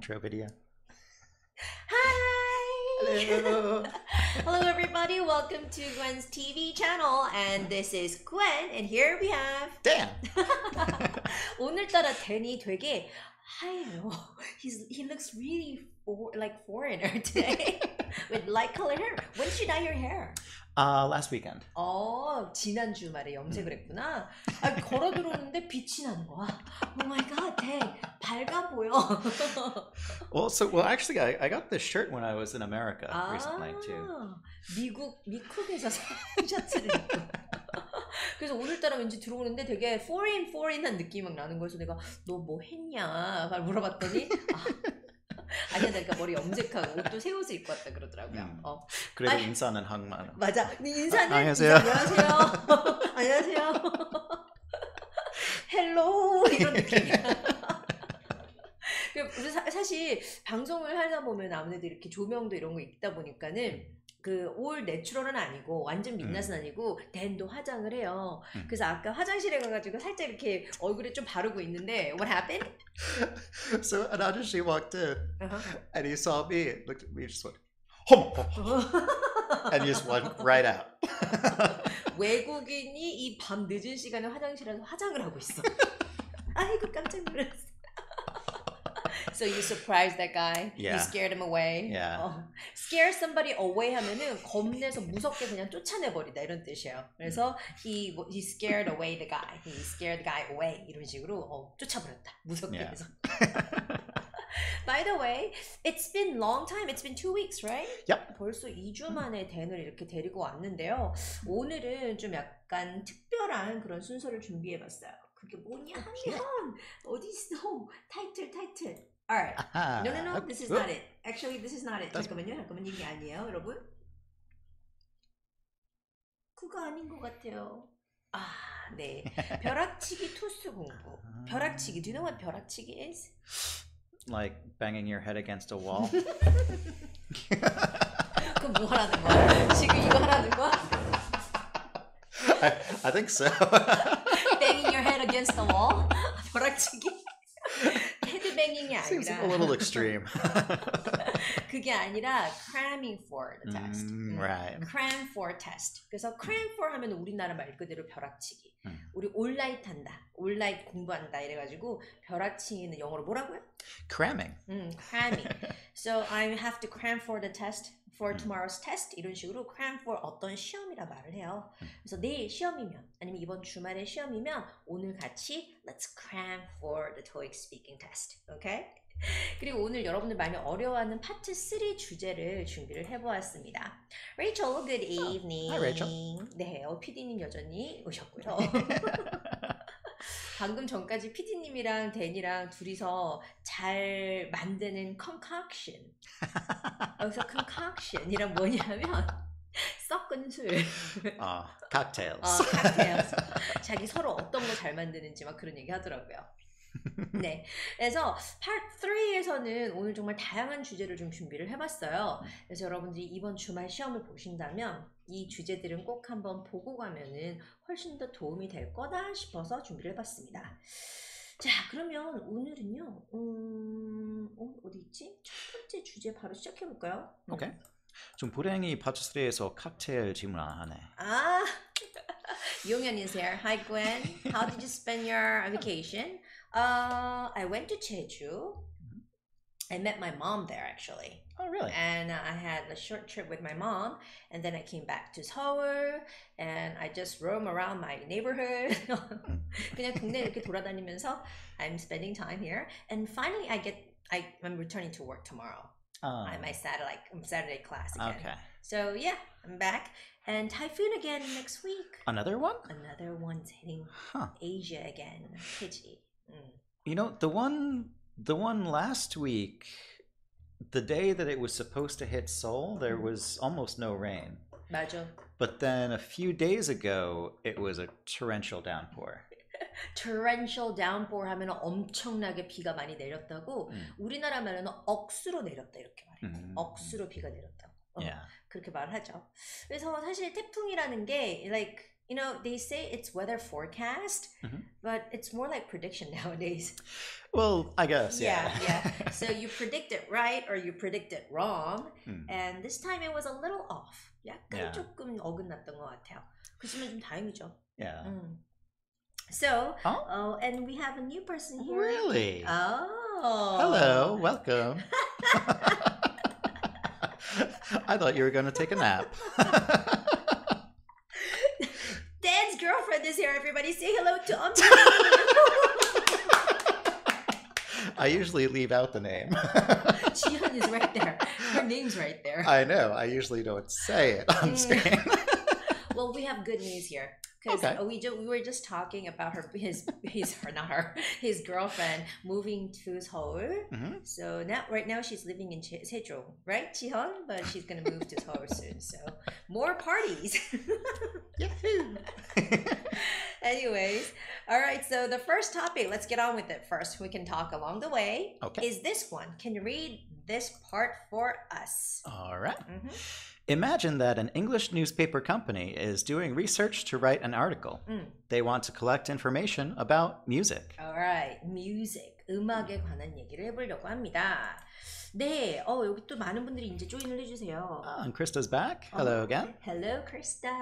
intro video. Hi! Hello! Hello everybody, welcome to Gwen's TV channel and this is Gwen and here we have Dan! 오늘따라 Dan이 되게 하얘요. He looks really like foreigner today with light color hair. When did you dye your hair? Last weekend. 지난 주말에 염색을 했구나. 걸어 들어오는데 빛이 나는 거야. Oh my god, Dan, 밝아 보여. Well, actually, I got this shirt when I was in America recently too. 미국에서 셔츠를 입고. 그래서 오늘따라 왠지 들어오는데 되게 foreign한 느낌이 막 나는 거여서 내가 너 뭐 했냐 물어봤더니 아니야, 내가 머리 염색하고 옷도 새 옷을 입고 왔다 그러더라고요. 그래도 인사는 한국말. 맞아. 인사는 안녕하세요. 안녕하세요. 안녕하세요. 헬로 이런 느낌이야. 사실 방송을 하다 보면 아무래도 이렇게 조명도 이런 거 있다 보니까는 그 올 내추럴은 아니고 완전 민낯은 아니고 댄도 화장을 해요. 그래서 아까 화장실에 가가지고 살짝 이렇게 얼굴에 좀 바르고 있는데 What happened? So an ajushi walked in and he saw me, looked at me, just went, and he just went right out. 외국인이 이 밤 늦은 시간에 화장실에서 화장을 하고 있어. 아이고 깜짝 놀랐어. So you surprised that guy? Yeah. You scared him away? Yeah. Scare somebody away 하면은 겁내서 무섭게 그냥 쫓아내버리다 이런 뜻이에요. 그래서 he scared away the guy. He scared the guy away 이런 식으로 쫓아버렸다. 무섭게 해서. By the way, it's been long time. It's been 2 weeks, right? Yep. 벌써 2주 만에 댄을 이렇게 데리고 왔는데요. 오늘은 좀 약간 특별한 그런 순서를 준비해봤어요. 그게 뭐냐 하면 어디 있어? 타이틀. Alright. No. This is not it. Actually, this is not it. 잠깐만요. 이게 아니에요, 여러분. 그거 아닌 것 같아요. 네. 벼락치기 토스 공부. 벼락치기. Do you know what 벼락치기 is? Like banging your head against a wall. 그럼 뭐 하라는 거야? 지금 이거 하라는 거야? I think so. Banging your head against the wall? 벼락치기? 헤드뱅잉이 아니라 Seems a little extreme. 그게 아니라 cramming for the test. Right. Cram for test. 그래서 cram for 하면 우리나라 말 그대로 벼락치기. 우리 올라이트 한다. 올라이트 공부한다 이래가지고 벼락치기는 영어로 뭐라고요? Cramming. Cramming. So I have to cram for the test. For tomorrow's test 이런 식으로 cram for 어떤 시험이라 말을 해요. 그래서 내일 시험이면 아니면 이번 주말에 시험이면 오늘 같이 let's cram for the 토익스피킹 test. Okay? 그리고 오늘 여러분들 많이 어려워하는 파트 3 주제를 준비를 해보았습니다. Rachel, good evening. Hi, Rachel. 네, PD님 여전히 오셨고요. 방금 전까지 PD님이랑 댄이랑 둘이서 잘 만드는 concoction. 여기서 concoction이란 뭐냐면 섞은 술. Cocktails. cocktails. 자기 서로 어떤 거 잘 만드는지 막 그런 얘기 하더라고요. 네, 그래서 파트 3에서는 오늘 정말 다양한 주제를 좀 준비를 해봤어요. 그래서 여러분들이 이번 주말 시험을 보신다면 이 주제들은 꼭 한번 보고 가면은 훨씬 더 도움이 될 거다 싶어서 준비를 해봤습니다. 자, 그러면 오늘은요, 어디 있지? 첫 번째 주제 바로 시작해볼까요? 오케이. 좀 불행히 파트 3에서 칵테일 질문 안 하네. 용현 is here. Hi Gwen, how did you spend your vacation? I went to Jeju. I met my mom there actually. Oh, really? And I had a short trip with my mom, and then I came back to Seoul, and I just roam around my neighborhood. 그냥 동네 이렇게 돌아다니면서 I'm spending time here, and finally I'm returning to work tomorrow. My Saturday class again. Okay. So yeah, I'm back, and typhoon again next week. Another one? Another one's hitting Asia again. Pity. You know, the one last week, the day that it was supposed to hit Seoul, there was almost no rain. 맞아. But then a few days ago, it was a torrential downpour. torrential downpour 하면 엄청나게 비가 많이 내렸다고 우리나라 말로는 억수로 내렸다 이렇게 말해요. 억수로 비가 내렸다고. Yeah. 그렇게 말을 하죠. 그래서 사실 태풍이라는 게 like you know, they say it's weather forecast, but it's more like prediction nowadays. Well, I guess, yeah. Yeah. So you predict it right or you predict it wrong. And this time it was a little off. 약간 조금 어긋났던 것 같아요. 그렇지만 좀 다행이죠. Yeah. So, and we have a new person here. Really? Oh. Hello, welcome. I thought you were going to take a nap. Dan's girlfriend is here, everybody. Say hello to Ami. I usually leave out the name. Jihyun is right there. Her name's right there. I know. I usually don't say it on screen. Well, we have good news here. Because we were just talking about his girlfriend moving to Seoul. So right now she's living in Jeju, right, Jihyun? But she's gonna move to Seoul soon. So more parties. Yahoo! Anyways, all right. So the first topic, let's get on with it first. We can talk along the way. Okay. Is this one? Can you read this part for us? All right. Imagine that an English newspaper company is doing research to write an article. They want to collect information about music. Alright, music, 음악에 관한 얘기를 해보려고 합니다. 네, 여기 또 많은 분들이 이제 조인을 해주세요. And Krista's back. Hello again. Hello, Krista.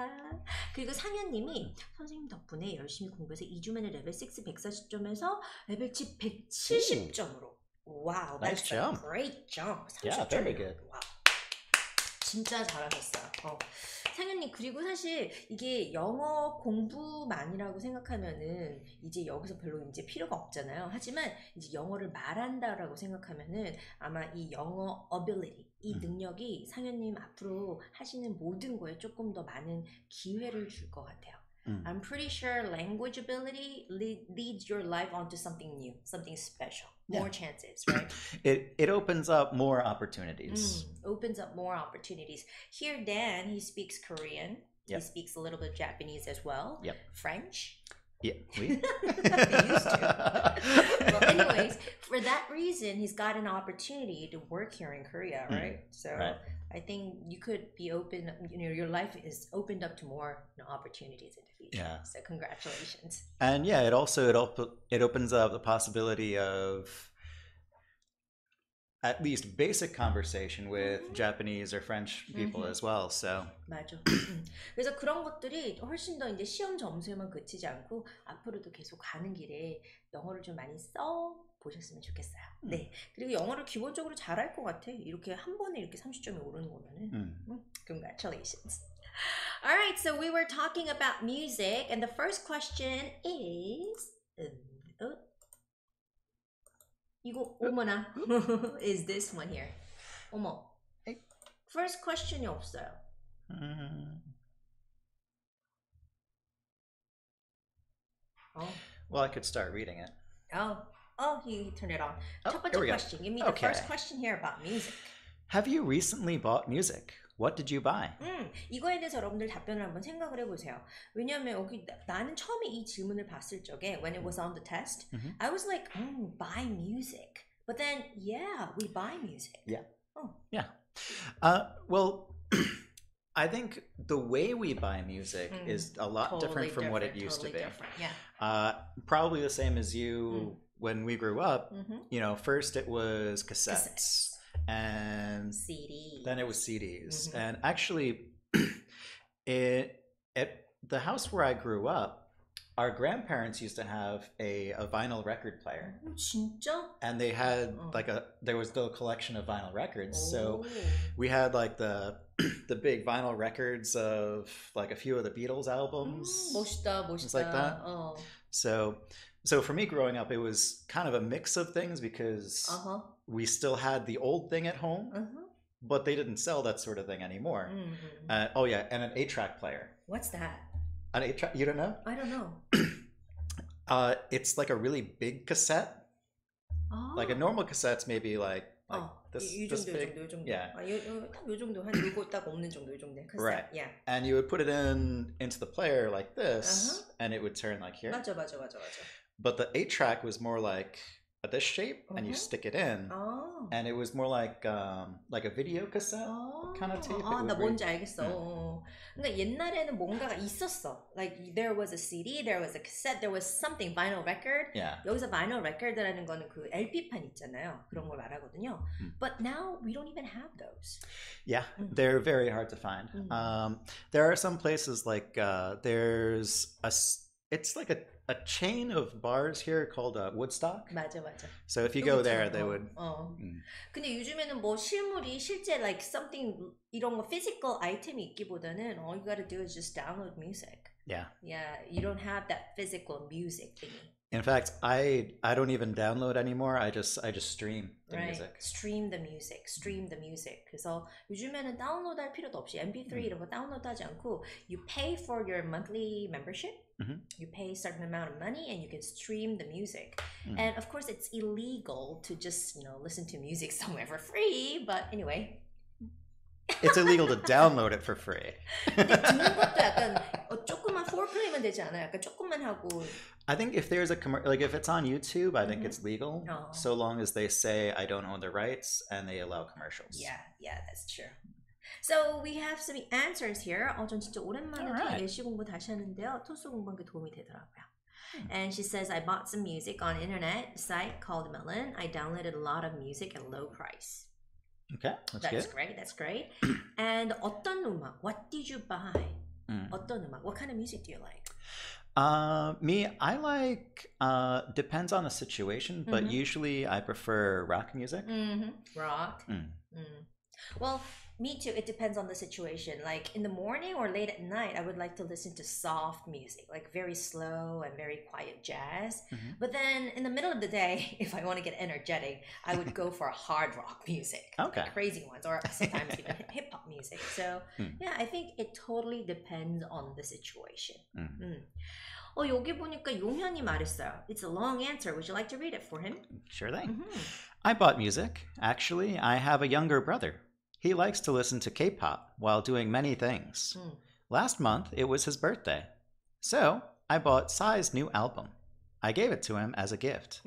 그리고 상현님이 선생님 덕분에 열심히 공부해서 2주 만에 레벨 6 140점에서 레벨 7 170점으로. Wow, that's nice jump. A great jump. 30점이요. Yeah, very good. Wow. 진짜 잘하셨어요. 상현님, 그리고 사실 이게 영어 공부만이라고 생각하면은 이제 여기서 별로 이제 필요가 없잖아요. 하지만 이제 영어를 말한다라고 생각하면은 아마 이 영어 ability, 이 능력이 상현님 앞으로 하시는 모든 거에 조금 더 많은 기회를 줄 것 같아요. I'm pretty sure language ability leads your life onto something new, something special. More chances, right? It opens up more opportunities. Opens up more opportunities. Here, Dan, he speaks Korean. He speaks a little bit of Japanese as well. French. Yeah, we used to. Well, anyways, for that reason, he's got an opportunity to work here in Korea, right? So I think you could be open, your life is opened up to more opportunities in the future. Yeah. So congratulations. And yeah, it opens up the possibility of at least basic conversation with Japanese or French people as well. So 맞아. 그래서 그런 것들이 훨씬 더 이제 시험 점수에만 그치지 않고 앞으로도 계속 가는 길에 영어를 좀 많이 써 보셨으면 좋겠어요. 네. 그리고 영어를 기본적으로 잘할 것 같아. 이렇게 한 번에 이렇게 30점이 오르는 거면은. Congratulations. All right, so we were talking about music, and the first question is 이거 어머나 is this one here. 어머. First question이 없어요. Well, I could start reading it. He turned it on. 첫 번째 question. Give me the first question here about music. Have you recently bought music? What did you buy? 이거에 대해서 여러분들 답변을 한번 생각을 해보세요. 왜냐하면 여기 나는 처음에 이 질문을 봤을 적에 when it was on the test, I was like, buy music. But then, yeah, we buy music. Yeah. Yeah. Well, I think the way we buy music is a lot totally different from what it used to be. Yeah. Probably the same as you when we grew up. You know, first it was cassettes. And CDs. Then it was CDs. And actually, at the house where I grew up, our grandparents used to have a vinyl record player. 진짜? And they had there was still a collection of vinyl records. So we had like the big vinyl records of like a few of the Beatles albums. 멋있다. Things like that. So for me growing up, it was kind of a mix of things because we still had the old thing at home, but they didn't sell that sort of thing anymore. And an 8-track player. What's that? An 8-track? You don't know? I don't know. It's like a really big cassette. Like a normal cassette's maybe like this big. 요 정도. Yeah. 요 정도 한 요거 딱 없는 정도 요 정도. Right. Yeah. And you would put it into the player like this, and it would turn like here. 맞아. But the 8-track was more like this shape and you stick it in. And it was more like a video cassette kind of tape. 나 뭔지 알겠어. 그러니까 옛날에는 뭔가가 있었어. Like there was a CD, there was a cassette, there was something, vinyl record. Yeah. 여기서 vinyl record라는 거는 그 LP판 있잖아요. 그런 걸 말하거든요. But now we don't even have those. Yeah, they're very hard to find. There are some places like it's like a chain of bars here called Woodstock. 맞아. So if you go there, they would. 근데 요즘에는 뭐 실물이 실제 like something 이런 거 physical item이 있기보다는 all you gotta do is just download music. Yeah. Yeah, you don't have that physical music thingy. In fact, I don't even download anymore. I just stream the music. Stream the music. 그래서 요즘에는 다운로드할 필요도 없이 MP3 이런 거 다운로드하지 않고 you pay for your monthly membership. You pay a certain amount of money and you can stream the music. And of course, it's illegal to just listen to music somewhere for free. But anyway. It's illegal to download it for free. 근데 듣는 것도 약간 조금만 foreplay만 되지 않아요? 약간 조금만 하고. I think if there's like if it's on YouTube, I think it's legal, so long as they say I don't own the rights and they allow commercials. Yeah, that's true. So we have some answers here. 전 진짜 오랜만에 예시 공부 다시 하는데요. 토스 공부한 게 도움이 되더라고요. And she says, I bought some music on an internet site called Melon. I downloaded a lot of music at low price. Okay, that's good. That's great. And 어떤 음악? What did you buy? 어떤 음악? What kind of music do you like? Me, I like, depends on the situation, but usually I prefer rock music. Rock. Well, me too. It depends on the situation. Like in the morning or late at night, I would like to listen to soft music, like very slow and very quiet jazz. But then in the middle of the day, if I want to get energetic, I would go for hard rock music. Okay. Like crazy ones, or sometimes even hip hop music. So yeah, I think it totally depends on the situation. 여기 보니까 용현이 말했어요. It's a long answer. Would you like to read it for him? Sure thing. I bought music. Actually, I have a younger brother. He likes to listen to K-pop while doing many things. Last month, it was his birthday. So, I bought Psy's new album. I gave it to him as a gift.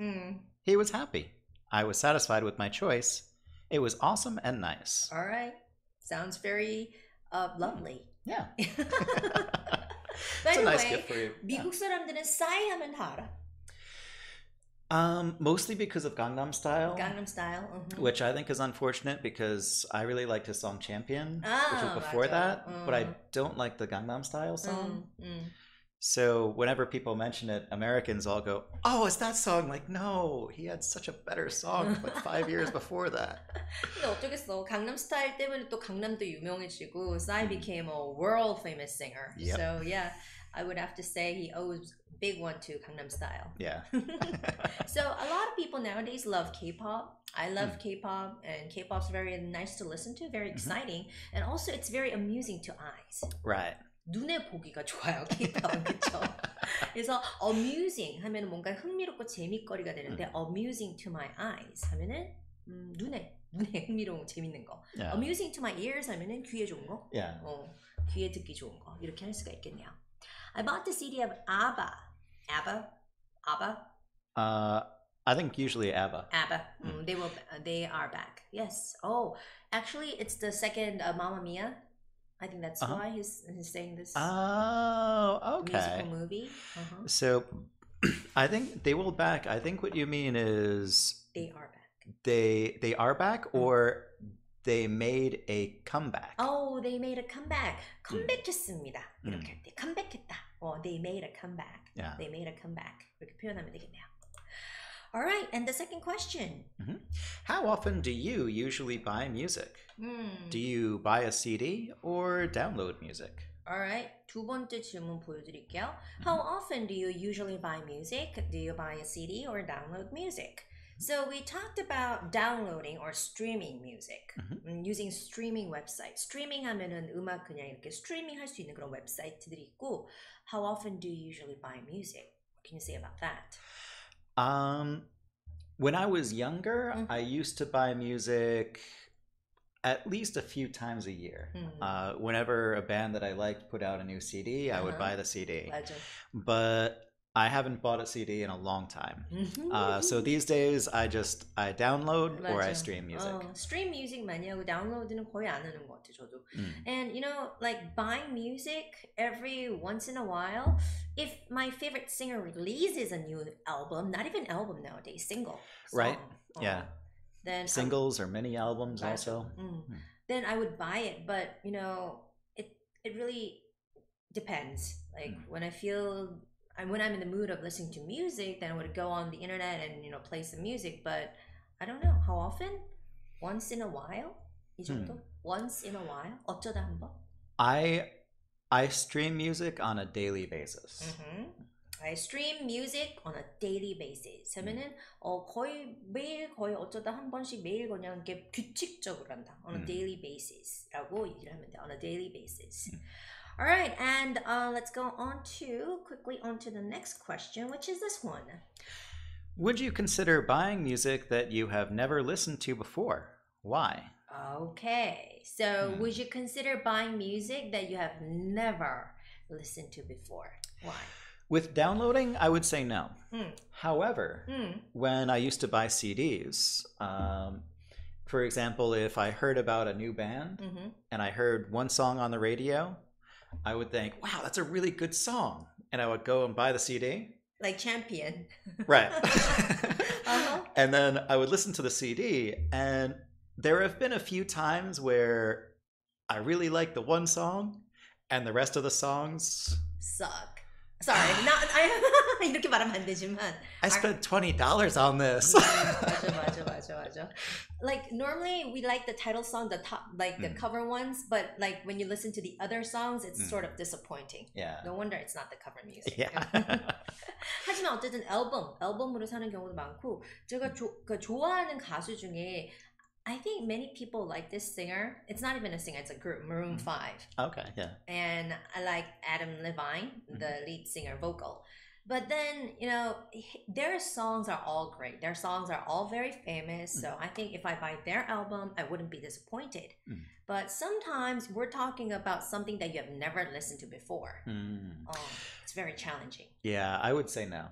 He was happy. I was satisfied with my choice. It was awesome and nice. All right. Sounds very lovely. Yeah. By it's a the nice way, gift for you. 미국 사람들은 싸이 하면 다 알아. Mostly because of Gangnam Style. Gangnam Style. Which I think is unfortunate because I really liked his song Champion, which was before that, but I don't like the Gangnam Style song. So whenever people mention it, Americans all go, oh, it's that song. Like, no, he had such a better song like 5 years before that. 근데 어쩌겠어. 강남 스타일 때문에 또 강남도 유명해지고 Psy became a world famous singer. Yep. So yeah, I would have to say he owes a big one to Gangnam Style. Yeah. So a lot of people nowadays love K-pop. I love K-pop, and K-pop's very nice to listen to, very exciting, and also it's very amusing to eyes. Right. 눈에 보기가 좋아요, K-pop은. 그쵸? 그래서 amusing 하면 뭔가 흥미롭고 재밌거리가 되는데 amusing to my eyes 하면은 눈에 흥미로운 재밌는 거. Yeah. amusing to my ears 하면은 귀에 좋은 거. Yeah. 귀에 듣기 좋은 거. 이렇게 할 수가 있겠네요. I bought the CD of ABBA. ABBA? I think usually ABBA. ABBA. They are back. Yes. Oh, actually, it's the second Mamma Mia. I think that's why he's saying this. Oh, okay. Musical movie. So, I think they will back. I think what you mean is they are back. They are back, or they made a comeback. Oh, they made a comeback. 컴백했습니다. 이렇게 할 때 컴백했다. They made a comeback. Yeah. They made a comeback. 이렇게 표현하면 되겠네요. All right, and the second question. How often do you usually buy music? Do you buy a CD or download music? All right, 두 번째 질문 보여드릴게요. How often do you usually buy music? Do you buy a CD or download music? So we talked about downloading or streaming music, using streaming websites. Streaming 하면은 음악 그냥 이렇게 스트리밍 할 수 있는 그런 웹사이트들이 있고, how often do you usually buy music? What can you say about that? When I was younger, I used to buy music at least a few times a year. Whenever a band that I liked put out a new CD, I would buy the CD. 맞아. But I haven't bought a CD in a long time. So these days I download 맞아. or I stream music. stream music 많이 하고 다운로드는 거의 안 하는 것 같아 저도. And you know, like buying music every once in a while. If my favorite singer releases a new album, not even album nowadays, single song, right? Yeah. Then singles or mini albums also. Then I would buy it, but you know, it really depends. Like when I'm in the mood of listening to music, then I would go on the internet and, you know, play some music. But I don't know how often. Once in a while. 이 정도? Once in a while. 어쩌다 한 번. I stream music on a daily basis. I stream music on a daily basis. 하면은 거의 매일 거의 어쩌다 한 번씩 매일 그냥 이렇게 규칙적으로 한다. On a daily basis라고 얘기를 하면 돼. On a daily basis. All right, and let's go quickly on to the next question, which is this one. Would you consider buying music that you have never listened to before? Why? Okay, so would you consider buying music that you have never listened to before? Why? With downloading, I would say no. However, when I used to buy CDs, for example, if I heard about a new band and I heard one song on the radio, I would think, wow, that's a really good song. And I would go and buy the CD. Like Champion. Right. And then I would listen to the CD. And there have been a few times where I really like the one song and the rest of the songs suck. Sorry, 이렇게 말하면 안 되지만 I spent $20 on this. 맞아. Like normally we like the title song, the top, like the cover ones, but like when you listen to the other songs, it's sort of disappointing. Yeah. No wonder it's not the cover music. Yeah. 하지만 어쨌든 앨범으로 사는 경우도 많고, 제가 좋아하는 가수 중에 I think many people like this singer. It's not even a singer, it's a group, Maroon 5. Okay, yeah. And I like Adam Levine, the lead singer vocal. But then, you know, their songs are all great. Their songs are all very famous. So I think if I buy their album, I wouldn't be disappointed. But sometimes we're talking about something that you have never listened to before. It's very challenging. Yeah, I would say no.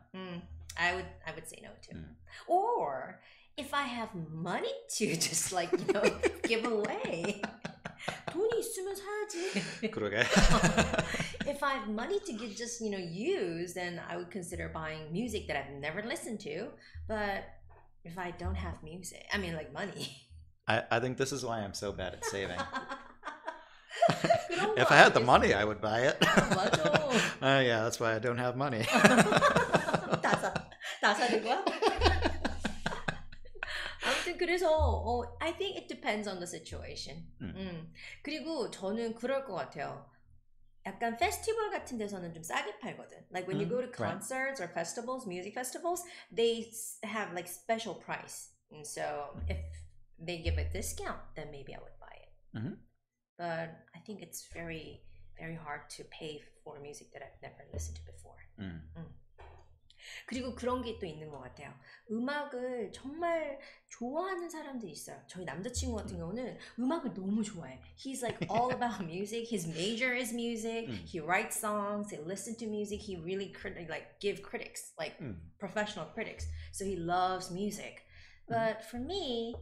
I would say no too. Or if I have money to just like, you know, give away. 돈이 있으면 사야지. 그러게. If I have money to get just, you know, use, then I would consider buying music that I've never listened to. But if I don't have music, I mean like money. I think this is why I'm so bad at saving. If I had the money, I would buy it. 맞아. Yeah, that's why I don't have money. 다 사는 거야? 아무튼 그래서 I think it depends on the situation. 그리고 저는 그럴 것 같아요. 약간 페스티벌 같은 데서는 좀 싸게 팔거든. Like when you go to concerts or festivals, music festivals, they have like special price. And so if they give a discount, then maybe I would buy it. But I think it's very, very hard to pay for music that I've never listened to before. 그리고 그런 게 또 있는 것 같아요. 음악을 정말 좋아하는 사람들이 있어요. 저희 남자친구 같은 경우는 음악을 너무 좋아해. He's like all about music. His major is music. He writes songs. He listens to music. He really give critics, like professional critics. So he loves music. But for me,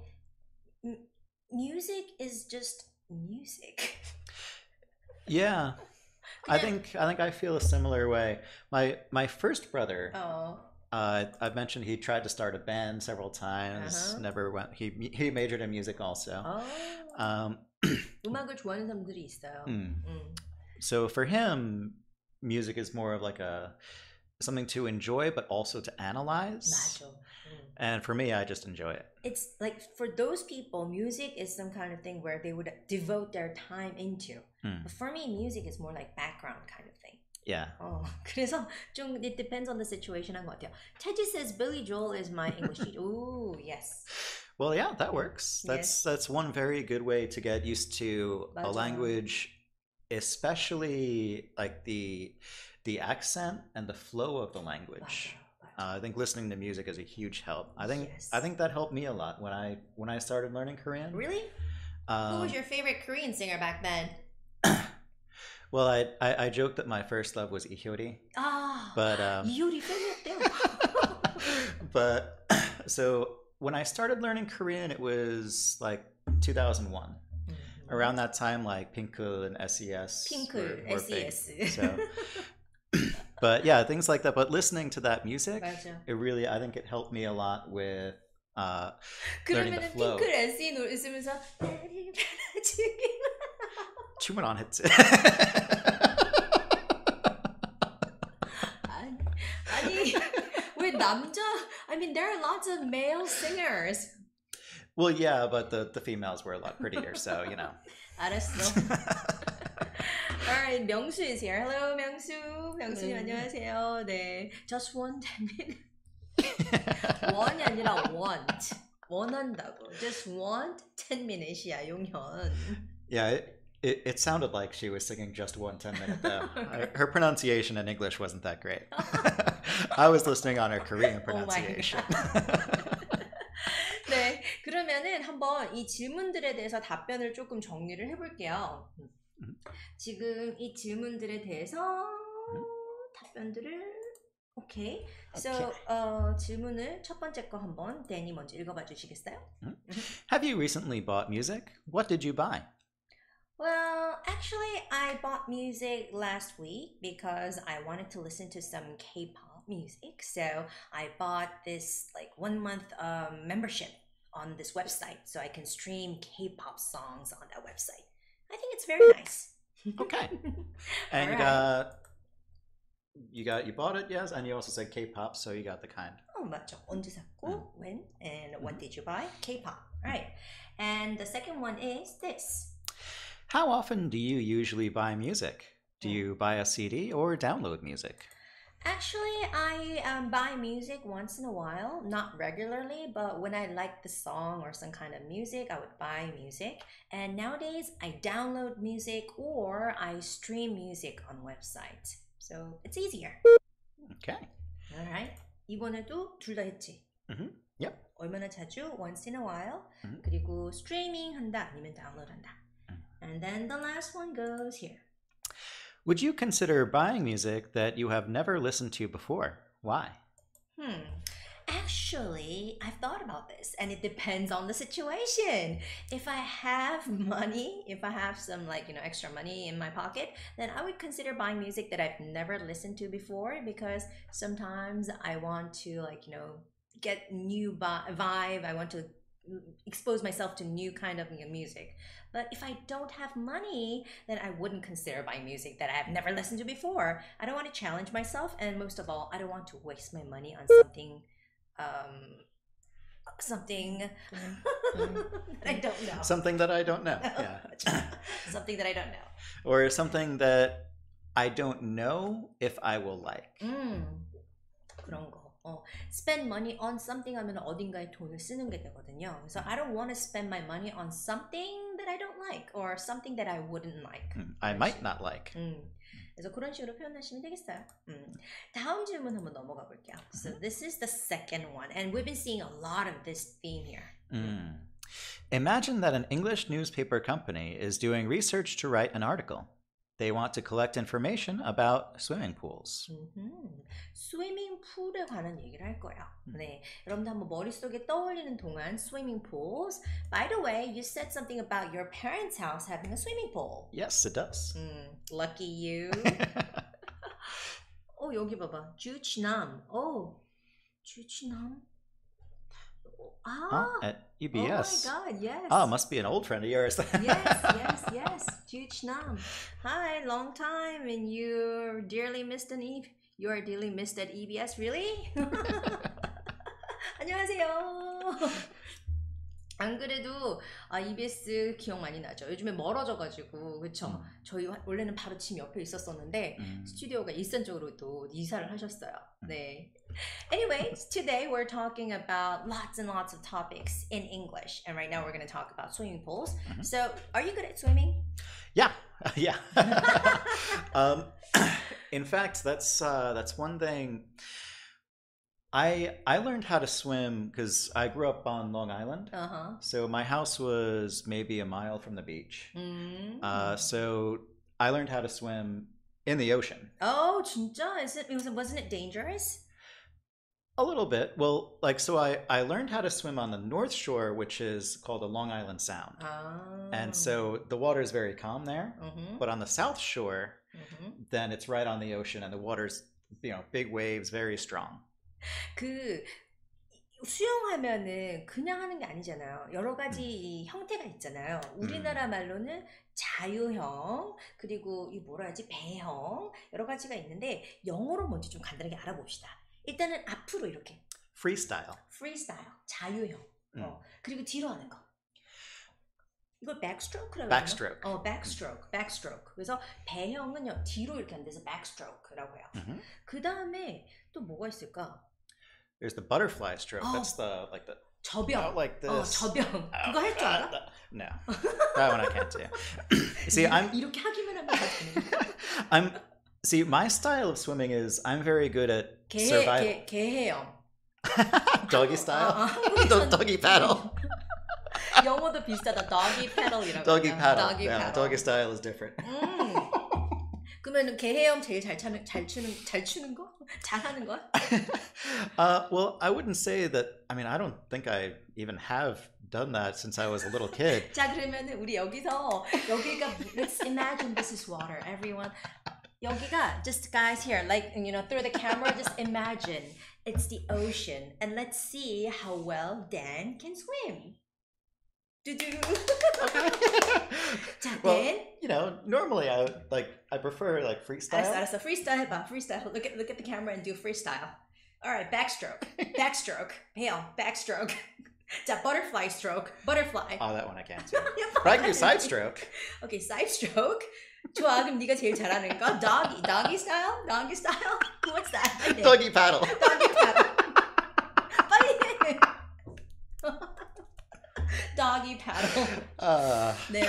music is just music. Yeah. I think I feel a similar way. My first brother, I've mentioned he tried to start a band several times. Never went. He majored in music also. 음악을 좋아하는 사람들이 있어요. So for him, music is more of like something to enjoy, but also to analyze. 맞아. And for me, I just enjoy it. It's like for those people, music is some kind of thing where they would devote their time into. But for me, music is more like background kind of thing. Yeah. 그래서 좀 it depends on the situation 한 것 같아요. Teddy says Billy Joel is my English teacher. Ooh, yes. Well, yeah, that works. That's one very good way to get used to a language, especially like the accent and the flow of the language. I think listening to music is a huge help. I think that helped me a lot when I started learning Korean. Really? Who was your favorite Korean singer back then? Well, I joked that my first love was Ihyori. But 이효리 팬이었대요. But so when I started learning Korean, it was like 2001. Around that time, like Pinkle and SES were SES. big. So, but yeah, things like that. But listening to that music, 맞아. it really, I think it helped me a lot with learning the flow. 그러면은 핑클 SE 노래 있으면서 춤은 안 했지. 아니 왜 남자? I mean, there are lots of male singers. Well, yeah, but the females were a lot prettier, so you know. 알았어. Alright, 명수 is here. Hello, 명수. 명수님 안녕하세요. 네, just one 10 minutes. one이 아니라 want. 원한다고. Just want 10 minutes이야, 용현. Yeah, it sounded like she was singing just one 10-minute though. Her pronunciation in English wasn't that great. I was listening on her Korean pronunciation. 네, 그러면은 한번 이 질문들에 대해서 답변을 조금 정리를 해볼게요. 지금 이 질문들에 대해서 답변들을 오케이. So 질문을 첫 번째 거 한번 데니 먼저 읽어봐 주시겠어요? Have you recently bought music? What did you buy? Well, actually, I bought music last week because I wanted to listen to some K-pop music. So I bought this like 1 month membership on this website so I can stream K-pop songs on that website. I think it's very nice. Okay. And right. you bought it, yes, and you also said K-pop, so you got the kind. Oh, 맞죠. 언제 샀고, when, and what did you buy? K-pop, right? And the second one is this. How often do you usually buy music? Do you buy a CD or download music? Actually, I buy music once in a while, not regularly, but when I like the song or some kind of music, I would buy music. And nowadays, I download music or I stream music on websites. So it's easier. Okay. Alright. 이번에도 둘 다 했지? Yep. 얼마나 자주? Once in a while. 그리고 streaming 한다 아니면 download 한다. And then the last one goes here. Would you consider buying music that you have never listened to before? Why? Actually, I've thought about this and it depends on the situation. If I have money, if I have some extra money in my pocket, then I would consider buying music that I've never listened to before because sometimes I want to get new vibe. I want to expose myself to new kind of music. But if I don't have money, then I wouldn't consider buying music that I have never listened to before. I don't want to challenge myself, and most of all, I don't want to waste my money on something that I don't know. Something that I don't know. Yeah. Something that I don't know. Or something that I don't know if I will like. 그런 거. Spend money on something 하면 어딘가에 돈을 쓰는 게 되거든요. 그래서 I don't want to spend my money on something that I don't like or something that I wouldn't like. I might not like. 그래서 그런 식으로 표현하시면 되겠어요. 다음 질문 한번 넘어가 볼게요. So this is the second one, and we've been seeing a lot of this theme here. Imagine that an English newspaper company is doing research to write an article. They want to collect information about swimming pools. 스위밍 풀에 관한 얘기를 할 거예요. 네, 여러분들 한번 머릿속에 떠올리는 동안 swimming pools. By the way, you said something about your parents' house having a swimming pool. Yes, it does. Lucky you. 여기 봐봐. 주치남. 주치남. At EBS. Oh my God, yes. Must be an old friend of yours. yes. 주치남. Hi, long time, and you're dearly missed at EBS, really? 안녕하세요. 안 그래도 EBS 기억 많이 나죠. 요즘에 멀어져가지고 그쵸? 저희 원래는 바로 집 옆에 있었었는데 스튜디오가 일산 쪽으로 또 이사를 하셨어요. 네. Anyways, today we're talking about lots and lots of topics in English, and right now we're going to talk about swimming pools. So, are you good at swimming? Yeah. In fact, that's one thing. I learned how to swim because I grew up on Long Island. So my house was maybe a mile from the beach. So I learned how to swim in the ocean. Oh, 진짜? Wasn't it dangerous? A little bit. Well, so I learned how to swim on the North Shore, which is called the Long Island Sound. Oh. And so the water is very calm there. But on the South Shore, then it's right on the ocean and the water's, big waves, very strong. 수영하면은 그냥 하는 게 아니잖아요. 여러 가지 형태가 있잖아요. 우리나라 말로는 자유형, 그리고 이 뭐라 하지? 배형, 여러 가지가 있는데 영어로 먼저 좀 간단하게 알아봅시다. 일단은 앞으로 이렇게. Freestyle. 자유형. 그리고 뒤로 하는 거. 이걸 backstroke라고 backstroke. 해요. backstroke. 그래서 배형은요 뒤로 이렇게 안 돼서 backstroke라고 해요. 그 다음에 또 뭐가 있을까? There's the butterfly stroke. That's the 저병. Like this. 저병. 그거 할 줄 알아? No, that one I can't do. See, 이렇게 하기만 하면 다 되는 거야. See, my style of swimming is I'm very good at survival. 개헤엄. Doggy style? Doggy paddle. 영어도 비슷하다. Doggy paddle이라고. Doggy paddle. Yeah, doggy style is different. 그러면 개헤엄 제일 잘 추는 거? 잘하는 거야? Well, I wouldn't say that. I mean, I don't think I even have done that since I was a little kid. 자, 그러면은 우리 여기가 let's imagine this is water, everyone. 여기가 just guys here, through the camera, just imagine it's the ocean, and let's see how well Dan can swim. Okay. 자, well, Dan. normally I prefer freestyle. 알았어. Freestyle 해봐. Freestyle. Look at the camera and do freestyle. All right, backstroke. Hail, backstroke. 자, butterfly stroke. Butterfly. Oh, that one I can't do. But I can do side stroke. Okay, side stroke. 좋아, 그럼 네가 제일 잘하는 거. Doggy style. What's that? Doggy paddle. 빨리 해. Doggy paddle. 네,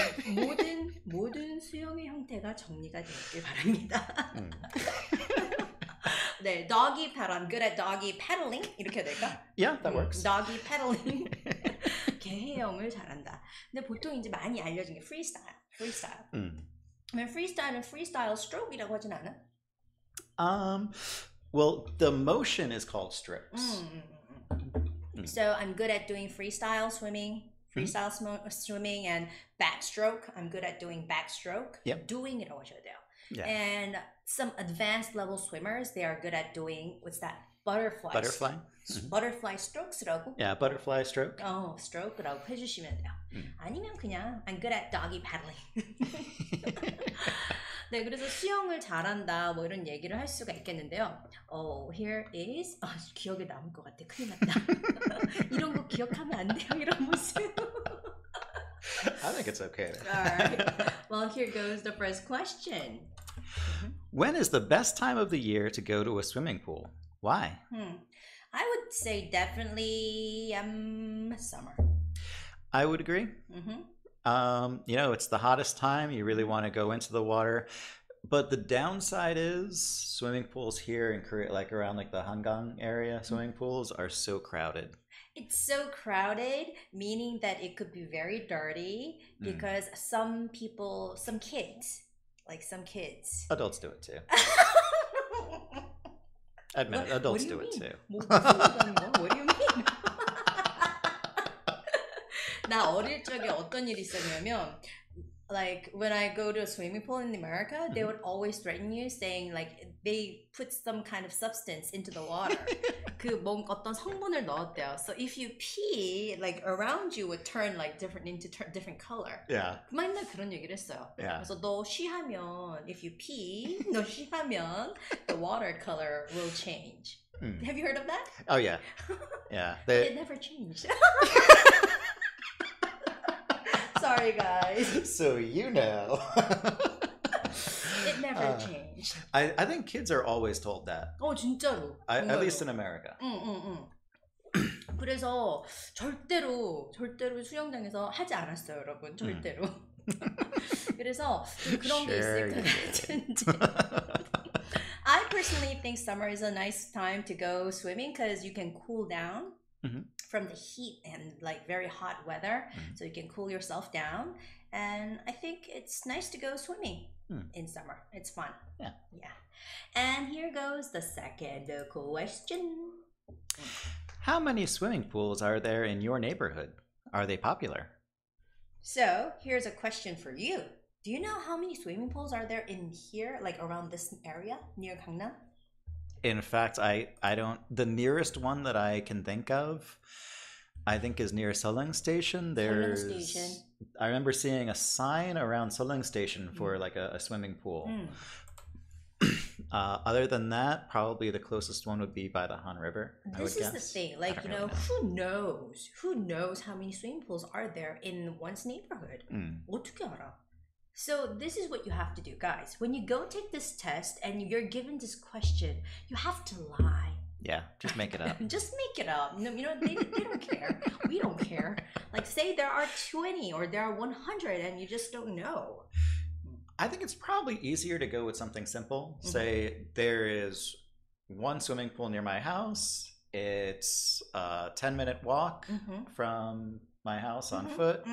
모든 수영의 형태가 정리가 되길 바랍니다. 네, doggy paddle. I'm good at doggy paddling. 이렇게 될까? Yeah, that works. Doggy paddling. 개헤엄을 잘한다. 근데 보통 이제 많이 알려진 게 freestyle. 그러면 freestyle은 freestyle stroke이라고 하진 않아? Well, the motion is called strokes. So I'm good at doing freestyle swimming, swimming, and backstroke. I'm good at doing backstroke. Yep. Doing이라고 하셔야 돼요. Yeah. And some advanced level swimmers, they are good at doing what's that? Butterfly. Butterfly strokes라고? Yeah, butterfly stroke. stroke라고 해주시면 돼요. 아니면 그냥 I'm good at doggy paddling. 네, 그래서 수영을 잘한다 뭐 이런 얘기를 할 수가 있겠는데요. Here is 기억에 남을 것 같아. 큰일 났다. 이런 거 기억하면 안 돼요. 이런 모습. I think it's okay. All right. Well, here goes the first question. When is the best time of the year to go to a swimming pool? Why? I would say definitely summer. I would agree. It's the hottest time. You really want to go into the water. But the downside is swimming pools here in Korea, around the Hangang area, swimming pools are so crowded. It's so crowded, meaning that it could be very dirty because some kids. Adults do it too. Admit it, adults do it too. What do you mean? 나 어릴 적에 어떤 일이 있었냐면 when I go to a swimming pool in America, they would always threaten you saying they put some kind of substance into the water. 어떤 성분을 넣었대요. So if you pee, around you would turn different color. Yeah. 맨날 그런 얘기를 했어요. Yeah. 그래서 너 쉬하면 if you pee, 너 쉬하면 the water color will change. Have you heard of that? Oh yeah. Yeah. It never changed. Sorry, guys. So you know. It never changed. I think kids are always told that. 진짜로. At least in America. 그래서 절대로 수영장에서 하지 않았어요, 여러분. 절대로. 그래서 그런 게 있을 것 같은데. I personally think summer is a nice time to go swimming because you can cool down. from the heat and like very hot weather, so you can cool yourself down. And I think it's nice to go swimming in summer. It's fun. Yeah. And here goes the second question. How many swimming pools are there in your neighborhood? Are they popular? So here's a question for you. Do you know how many swimming pools are there in here, like around this area near Gangnam? In fact, I don't. The nearest one that I can think of, I think, is near Seollung Station. I remember seeing a sign around Seollung Station for like a swimming pool. Other than that, probably the closest one would be by the Han River. This is the thing, like, you know, who knows how many swimming pools are there in one's neighborhood? 어떻게 알아? So this is what you have to do, guys. When you go take this test and you're given this question, you have to lie. Yeah, just make it up. Just make it up. You know, they don't care. We don't care. Like, say there are 20 or there are 100 and you just don't know. I think it's probably easier to go with something simple. Say there is one swimming pool near my house. It's a 10-minute walk from my house on foot.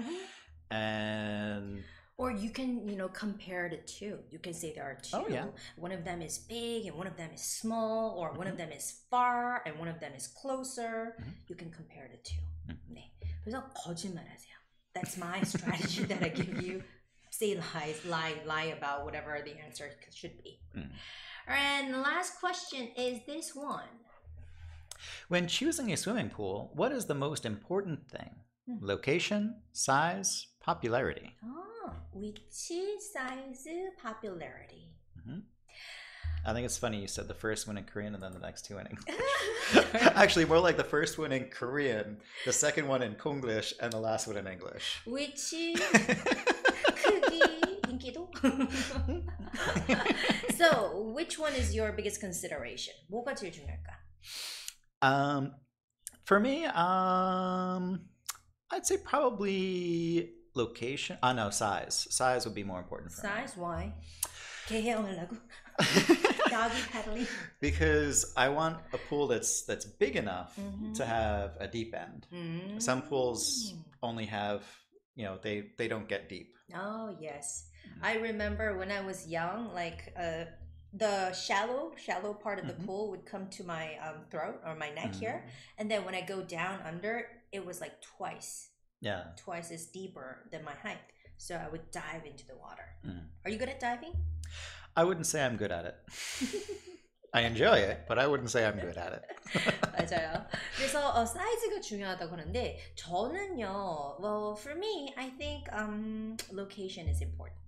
And... Or you can, you know, compare the two. You can say there are two. Oh, yeah. One of them is big and one of them is small, or one of them is far and one of them is closer. You can compare the two. 네. 그래서 거짓말하세요. That's my strategy that I give you. Say lies, lie about whatever the answer should be. And the last question is this one. When choosing a swimming pool, what is the most important thing? Location, size, popularity. 위치, size, popularity. I think it's funny you said the first one in Korean and then the next two in English. Actually, more like the first one in Korean, the second one in Konglish, and the last one in English. 위치, 크기, 인기도. So, which one is your biggest consideration? 뭐가 제일 중요할까? For me, I'd say probably location. No, size. Size would be more important for me. Size? Why? 개헤어하려고? Doggy paddling? Because I want a pool that's big enough to have a deep end. Some pools only have, you know, they don't get deep. Oh, yes. I remember when I was young, like the shallow part of the pool would come to my throat or my neck here. And then when I go down under, it was like twice as deeper than my height. So I would dive into the water. Are you good at diving? I wouldn't say I'm good at it. I enjoy it, but I wouldn't say I'm good at it. 맞아요. 그래서 사이즈가 중요하다고 하는데 저는요, well, for me, I think location is important.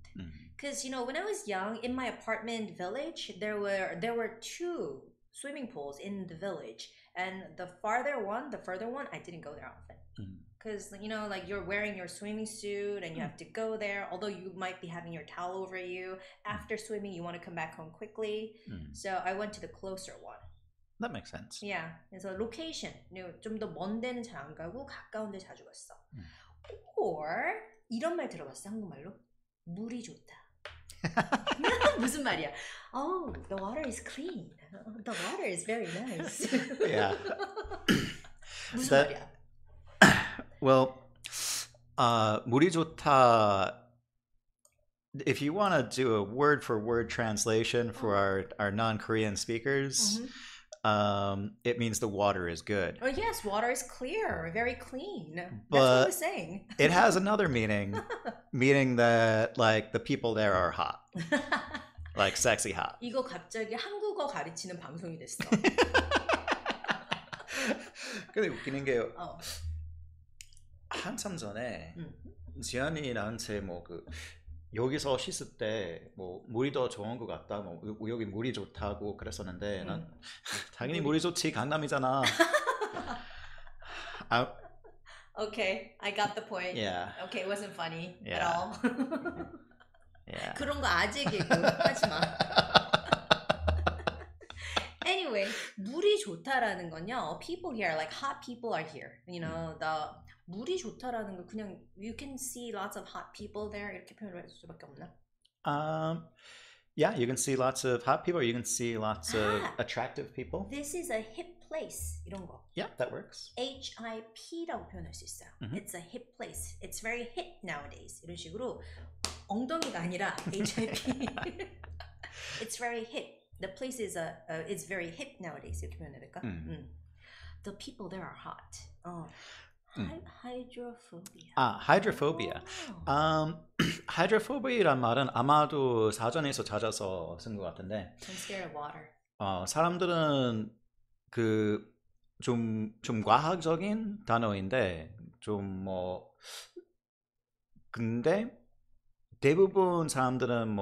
Because, you know, when I was young, in my apartment village, there were two swimming pools in the village. And the further one, I didn't go there often. Because, you know, like you're wearing your swimming suit and you have to go there. Although you might be having your towel over you. After swimming, you want to come back home quickly. So I went to the closer one. That makes sense. Yeah. 그래서 location. 좀 더 먼 데는 잘 안 가고 가까운 데 자주 갔어. Or 이런 말 들어봤어, 한국말로? 물이 좋다. 무슨 말이야? Oh, the water is clean. The water is very nice. Yeah. 무슨 말이야? Well, 물이 좋다. If you want to do a word-for-word translation for our non-Korean speakers, it means the water is good. Oh yes, water is clear, very clean. That's But what we're saying. It has another meaning, meaning that like the people there are hot, like sexy hot. 이거 갑자기 한국어 가르치는 방송이 됐어. 근데 웃기는 게 한참 전에 지연이 나한테 뭐 그 여기서 씻을 때 뭐 물이 더 좋은 것 같다, 뭐 여기 물이 좋다고 그랬었는데 난 당연히 물이 좋지, 강남이잖아. Okay, I got the point. Yeah. Okay, it wasn't funny at all. Yeah. 그런 거 아재 개그 하지 마. Anyway, 물이 좋다라는 건요. People here, like hot people are here. You know, the 물이 좋다라는 거 그냥 you can see lots of hot people there 이렇게 표현할 수밖에 없나? Yeah, you can see lots of hot people, or you can see lots of attractive people. This is a hip place 이런 거. Yeah, that works. HIP라고 표현할 수 있어요. It's a hip place. It's very hip nowadays. 이런 식으로 엉덩이가 아니라 HIP. It's very hip. The place is it's very hip nowadays. 이렇게 표현해야 될까? The people there are hot. Hydrophobia. hydrophobia. hydrophobia란 말은 아마도 사전에서 찾아서 쓴 것 같은데. I'm scared of water. 사람들은 좀 과학적인 단어인데 근데 대부분 사람들은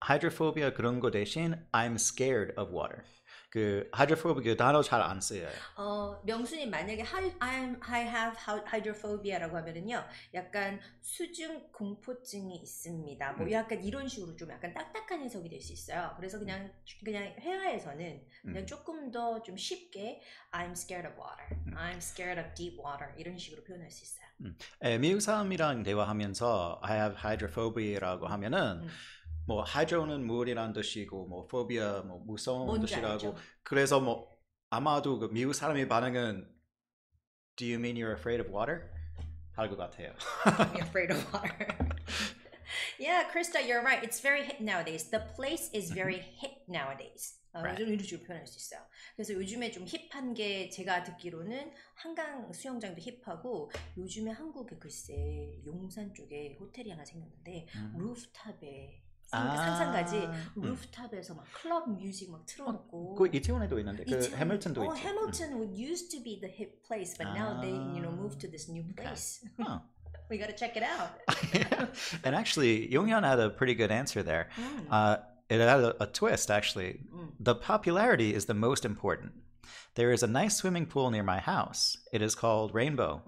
hydrophobia 그런 거 대신 I'm scared of water. hydrophobia 단어 잘 안 쓰여요. 명수님 만약에 I have hydrophobia라고 하면은요, 약간 수중 공포증이 있습니다. 약간 이런 식으로 좀 약간 딱딱한 해석이 될 수 있어요. 그래서 그냥 회화에서는 그냥 조금 더 좀 쉽게 I'm scared of water, I'm scared of deep water 이런 식으로 표현할 수 있어요. 미국 사람이랑 대화하면서 I have hydrophobia라고 하면은 hydro는 물이란 뜻이고 phobia 무서운 뜻이라고. 알죠? 그래서 아마도 미국 사람의 반응은 Do you mean you're afraid of water? 할 것 같아요. I'm afraid of water. Yeah, Krista, you're right. It's very hip nowadays. The place is very hip nowadays. 요즘 이런 식으로 표현할 수 있어요. 그래서 요즘에 좀 힙한 게 제가 듣기로는 한강 수영장도 힙하고 요즘에 한국에 글쎄 용산 쪽에 호텔이 하나 생겼는데 루프탑에 상상가지 루프탑에서 막 클럽 뮤직 막 틀어놓고 그 이태원에도 있는데 해밀턴도 있죠. 해밀턴 used to be the hip place, but now they moved to this new place. Okay. We got to check it out. And actually, Yonghyun had a pretty good answer there. It had a twist, actually. The popularity is the most important. There is a nice swimming pool near my house. It is called Rainbow.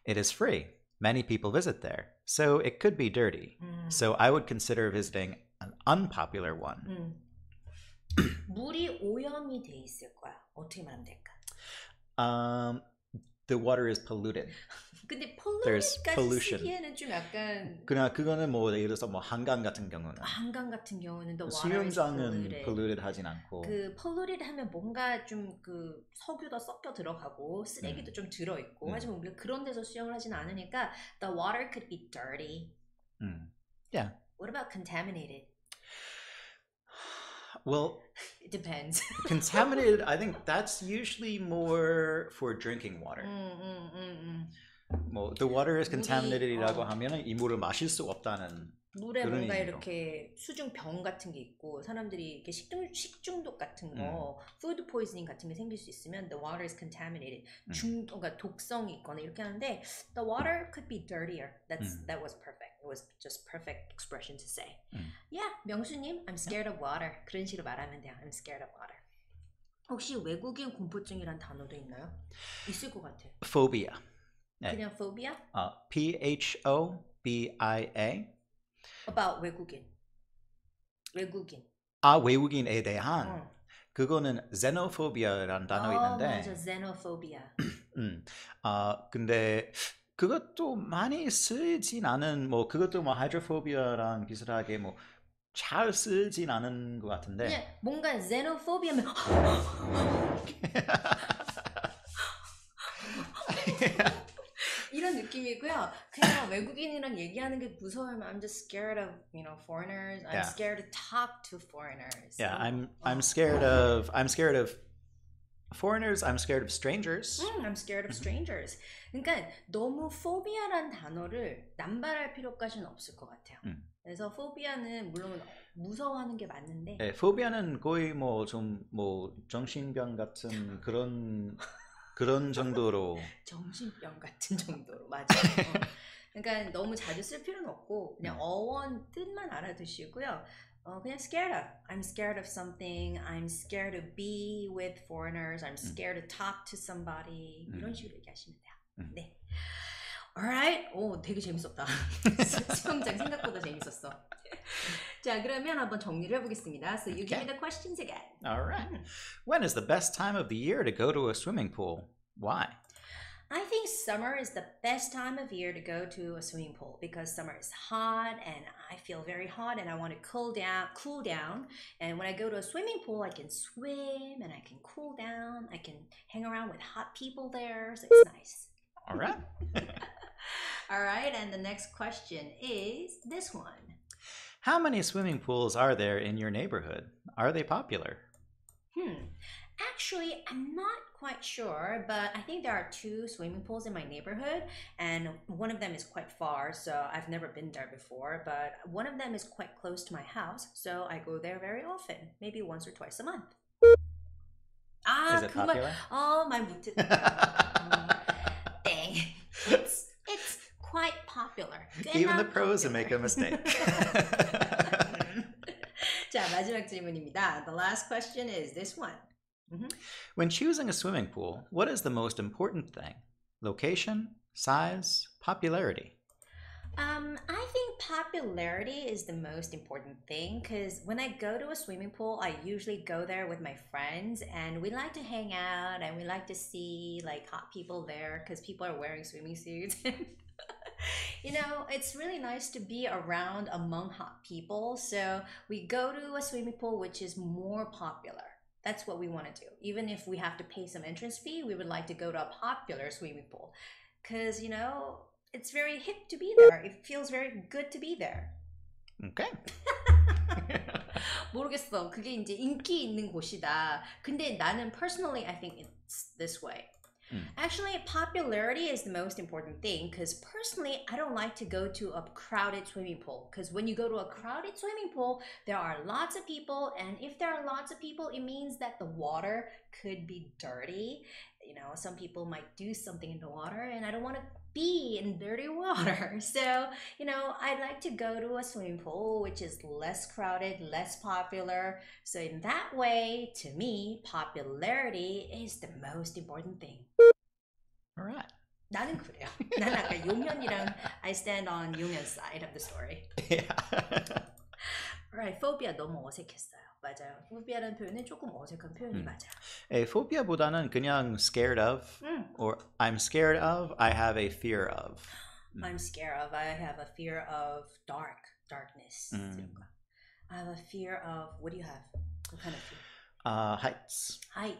It is free. Many people visit there. So it could be dirty. So I would consider visiting an unpopular one. 물이 오염이 돼 있을 거야. 어떻게 말하면 될까? The water is polluted. 근데 pollute까지 쓰기에는 좀 약간 그거는 예를 들어서 한강 같은 경우는 the water is 수영장은 polluted 하진 않고 polluted 하면 뭔가 좀 석유도 섞여 들어가고 쓰레기도 좀 들어 있고 하지만 우리가 그런 데서 수영을 하진 않으니까 the water could be dirty. Yeah. What about contaminated? Well, it depends. Contaminated, I think that's usually more for drinking water. The water is contaminated이라고 하면은 이 물을 마실 수 없다는 물에 뭔가 이렇게 수중 병 같은 게 있고 사람들이 이렇게 식중독 같은 거, food poisoning 같은 게 생길 수 있으면 the water is contaminated. 그러니까 독성이 있거나 이렇게 하는데 the water could be dirtier. That was perfect. It was just perfect expression to say. Yeah, 명수님, I'm scared of water. 그런 식으로 말하면 돼요. I'm scared of water. 혹시 외국인 공포증이란 단어도 있나요? 있을 것 같아요. Phobia. 그냥 phobia? Phobia. About 외국인. 외국인에 대한. 그거는 xenophobia라는 단어 있는데. 맞아, xenophobia. 근데 그것도 많이 쓰진 않은 그것도 hydrophobia랑 비슷하게 잘 쓰진 않은 것 같은데. 그냥 뭔가 xenophobia면 이런 느낌이고요. 그냥 외국인이랑 얘기하는 게 무서우면 I'm just scared of, foreigners. I'm scared to talk to foreigners. Yeah, I'm scared of foreigners. I'm scared of strangers. I'm scared of strangers. 그러니까 너무 phobia란 단어를 남발할 필요까지는 없을 것 같아요. 그래서 phobia는 물론 무서워하는 게 맞는데. 네, phobia는 거의 정신병 같은 그런 정도로. 정신병 같은 정도로 맞아요. 그러니까 너무 자주 쓸 필요는 없고 그냥 어원 뜻만 알아두시고요. 그냥 scared of. I'm scared of something. I'm scared to be with foreigners. I'm scared to talk to somebody. 이런 식으로 얘기하시면 돼요. 네. Alright. 되게 재밌었다. 수영장 생각보다 재밌었어. 자, 그러면 한번 정리를 해보겠습니다. So you give me the questions again. Alright. When is the best time of the year to go to a swimming pool? Why? I think summer is the best time of year to go to a swimming pool because summer is hot and I feel very hot and I want to cool down. And when I go to a swimming pool, I can swim and I can cool down. I can hang around with hot people there, so it's nice. All right. All right, and the next question is this one. How many swimming pools are there in your neighborhood? Are they popular? Actually, I'm not quite sure, but I think there are 2 swimming pools in my neighborhood, and one of them is quite far, so I've never been there before, but one of them is quite close to my house, so I go there very often, maybe once or twice a month. Is it popular? 말 못했다. Dang. It's quite popular. Even the pros will make a mistake. 자, 마지막 질문입니다. The last question is this one. When choosing a swimming pool, what is the most important thing? Location, size, popularity? I think popularity is the most important thing because when I go to a swimming pool, I usually go there with my friends and we like to hang out and we like to see like hot people there because people are wearing swimming suits. You know, it's really nice to be around among hot people. So we go to a swimming pool which is more popular. That's what we want to do. Even if we have to pay some entrance fee, we would like to go to a popular swimming pool. Because, you know, it's very hip to be there. It feels very good to be there. Okay. 모르겠어. 그게 이제 인기 있는 곳이다. 근데 나는 personally, I think it's this way. Actually, popularity is the most important thing because personally, I don't like to go to a crowded swimming pool because when you go to a crowded swimming pool, there are lots of people, and if there are lots of people, it means that the water could be dirty. You know, some people might do something in the water, and I don't want to be in dirty water. So, you know, I like to go to a swimming pool which is less crowded, less popular. So in that way, to me, popularity is the most important thing. All right. 나는 그래요. 나는 아까 용현이랑 I stand on 용현's side of the story. Yeah. Alright, phobia 너무 어색했어요. 맞아요. phobia라는 표현은 조금 어색한 표현이 맞아요. phobia보다는 그냥 scared of, or I'm scared of, I have a fear of. I'm scared of, I have a fear of darkness. I have a fear of, what do you have? What kind of fear? Heights. Height.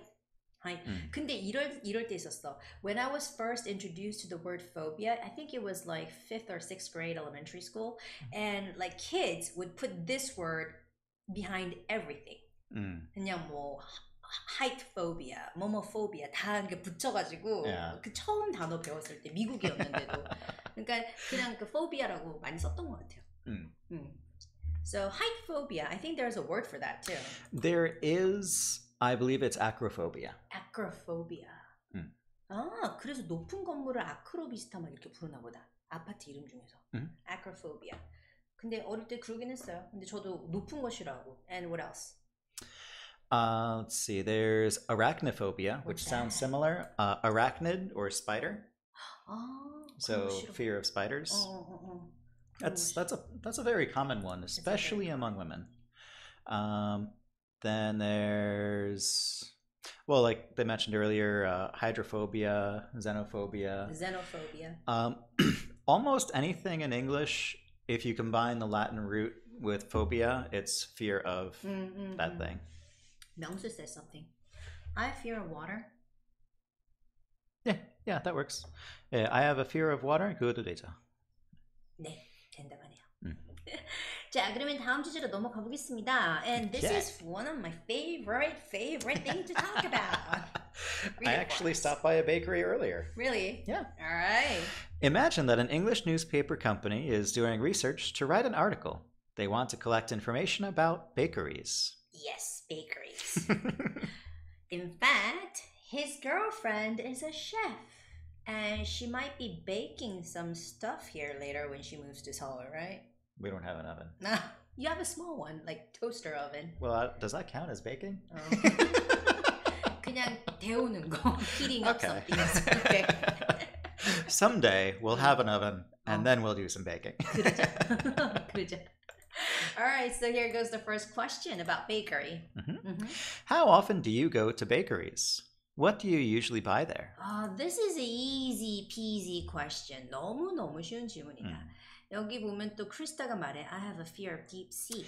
근데 이럴 때 있었어. When I was first introduced to the word phobia, I think it was like 5th or 6th grade elementary school, and like kids would put this word behind everything. 그냥 뭐 height phobia, 뭐뭐 phobia 다 이렇게 붙여가지고 그 처음 단어 배웠을 때 미국이었는데도 그러니까 그냥 그 phobia라고 많이 썼던 것 같아요. So height phobia, I think there's a word for that too. There is. I believe it's acrophobia. Acrophobia. 아, 그래서 높은 건물을 아크로비스타 막 이렇게 부르나 보다. 아파트 이름 중에서. Acrophobia. 근데 어릴 때 그러긴 했어요. 근데 저도 높은 거 싫어하고. And what else? Let's see. There's arachnophobia, which sounds similar. Arachnid or spider. So fear of spiders. That's a very common one, especially among women. Then there's, well, like they mentioned earlier, hydrophobia, xenophobia. Almost anything in English, if you combine the Latin root with phobia, it's fear of that thing. 명수 says something. I fear water. Yeah, that works. I have a fear of water. 그것도 되죠. 네, 된다하네요. 자, 그러면 다음 주제로 넘어가 보겠습니다. And this is one of my favorite things to talk about. I actually stopped by a bakery earlier. Really? Yeah. All right. Imagine that an English newspaper company is doing research to write an article. They want to collect information about bakeries. Yes, bakeries. In fact, his girlfriend is a chef. And she might be baking some stuff here later when she moves to Seoul, right? We don't have an oven. Nah, you have a small one, like toaster oven. Well, does that count as baking? 그냥 데우는 거, heating up something. Okay. Someday we'll have an oven, and then we'll do some baking. 그러자. All right, so here goes the first question about bakery. How often do you go to bakeries? What do you usually buy there? This is an easy peasy question. 너무너무 쉬운 질문이다. 여기 보면 또 크리스타가 말해 I have a fear of deep sea.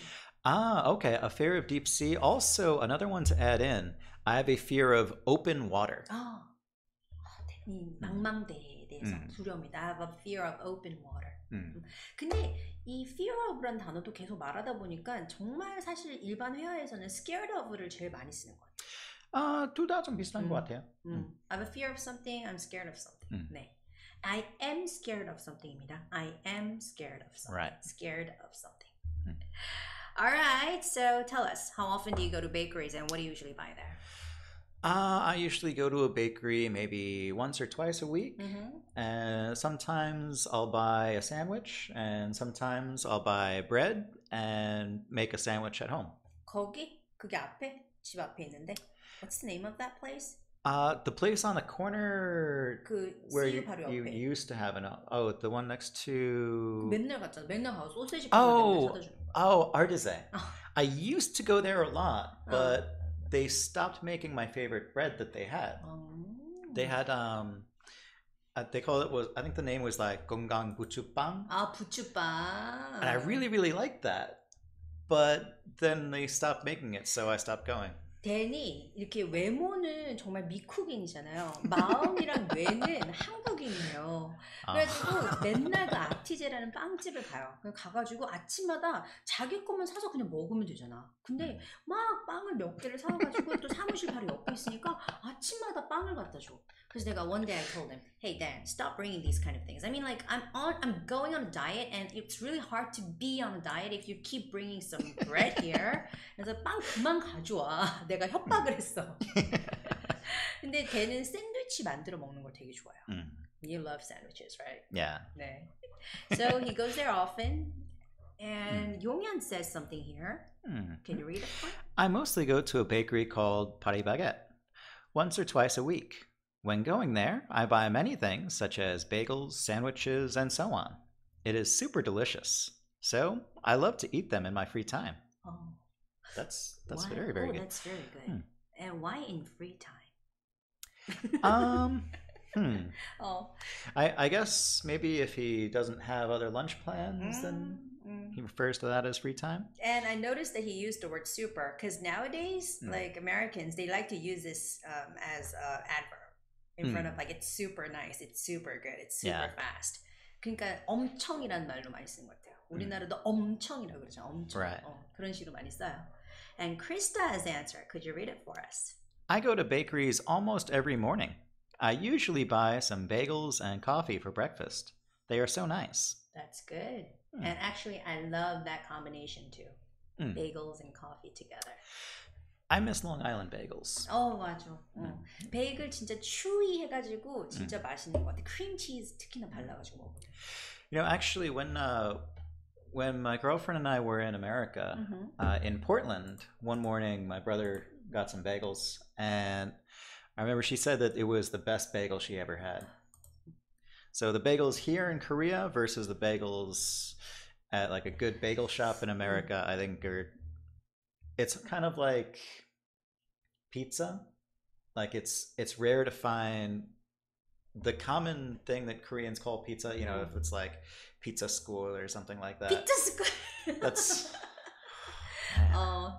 Okay. A fear of deep sea. Also, another one to add in. I have a fear of open water. 망망대해에 대해서 두려움이다. I have a fear of open water. 근데 이 fear of라는 단어도 계속 말하다 보니까 정말 사실 일반 회화에서는 scared of를 제일 많이 쓰는 것 같아요. 둘 다 좀 비슷한 것 같아요. I have a fear of something, I'm scared of something. 네. I am scared of something입니다. I am scared of something. Right. Scared of something. All right, so tell us, how often do you go to bakeries and what do you usually buy there? I usually go to a bakery maybe once or twice a week. And sometimes I'll buy a sandwich and sometimes I'll buy bread and make a sandwich at home. 거기? 그게 앞에? 집 앞에 있는데? What's the name of that place? The place on the corner where you used to have the one next to... 맨날 갔잖아. 맨날 가서 소세지 맨날 사다 주는 거야. Artisan. I used to go there a lot, but they stopped making my favorite bread that they had. They had they call it I think the name was like 건강 부추빵. 부추빵. And I really, really liked that. But then they stopped making it, so I stopped going. 댄이 이렇게 외모는 정말 미국인이잖아요. 마음이랑 뇌는 한국인이에요. 그래가지고 맨날 그 아티제라는 빵집을 가요. 가가지고 아침마다 자기 것만 사서 그냥 먹으면 되잖아. 근데 막 빵을 몇 개를 사가지고 또 사무실 바로 옆에 있으니까 아침마다 빵을 갖다 줘. 그래서 내가 one day I told him, hey Dan, stop bringing these kind of things. I mean, like I'm going on a diet, and it's really hard to be on a diet if you keep bringing some bread here. 그래서 빵 그만 가져와. 내가 협박을 했어. 근데 걔는 샌드위치 만들어 먹는 걸 되게 좋아해요. You love sandwiches, right? Yeah. 네. So he goes there often, and 용현 says something here. Can you read it for me? I mostly go to a bakery called Baroga기 once or twice a week. When going there, I buy many things such as bagels, sandwiches, and so on. It is super delicious. So I love to eat them in my free time. That's very, very good. That's very good. And why in free time? I guess maybe if he doesn't have other lunch plans, then he refers to that as free time. And I noticed that he used the word super because nowadays, like Americans, they like to use this as an adverb in front of like it's super nice, it's super good, it's super fast. 그러니까 엄청이라는 말로 많이 쓰는 것 같아요. 우리나라도 엄청이라고 그러죠. 엄청. Right. 그런 식으로 많이 써요. And Krista has the answer. Could you read it for us? I go to bakeries almost every morning. I usually buy some bagels and coffee for breakfast. They are so nice. That's good. And actually, I love that combination too. Bagels and coffee together. I miss Long Island bagels. 맞아. 베이글 진짜 chewy 해가지고 진짜 맛있는 것 같아. 크림치즈 특히나 발라가지고 먹으면. You know, actually, when my girlfriend and I were in America, in Portland, one morning my brother got some bagels, and I remember she said that it was the best bagel she ever had. So the bagels here in Korea versus the bagels at like a good bagel shop in America, I think it's kind of like pizza. Like it's rare to find the common thing that Koreans call pizza, you know, if it's like pizza school or something like that. Pizza school. That's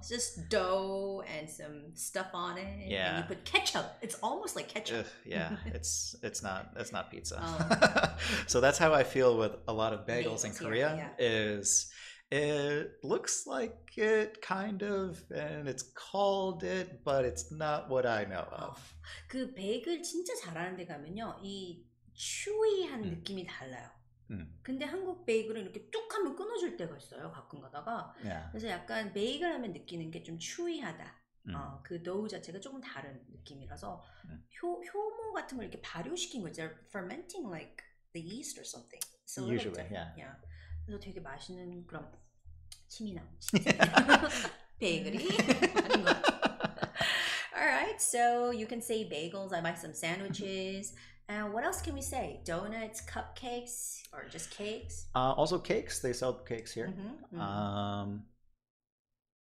just dough and some stuff on it. Yeah. And you put ketchup. It's almost like ketchup. Yeah, that's not pizza. So that's how I feel with a lot of bagels in Korea. Is it looks like it kind of, and it's called it, but it's not what I know of. 그 베이글 진짜 잘하는 데 가면요, 이 chewy한 느낌이 달라요. 근데 한국 베이글은 이렇게 뚝 하면 끊어질 때가 있어요. 가끔 가다가. 그래서 약간 베이글 하면 느끼는 게 좀 chewy하다. 그 도우 자체가 조금 다른 느낌이라서 효모 같은 걸 이렇게 발효시킨 거죠. Fermenting like the yeast or something. So Usually, yeah. 그래서 되게 맛있는 그런 침이 나오지. 베이글이 아닌 것 같아. Alright, so you can say bagels. I buy some sandwiches. And what else can we say? Donuts, cupcakes, or just cakes? Also cakes. They sell cakes here.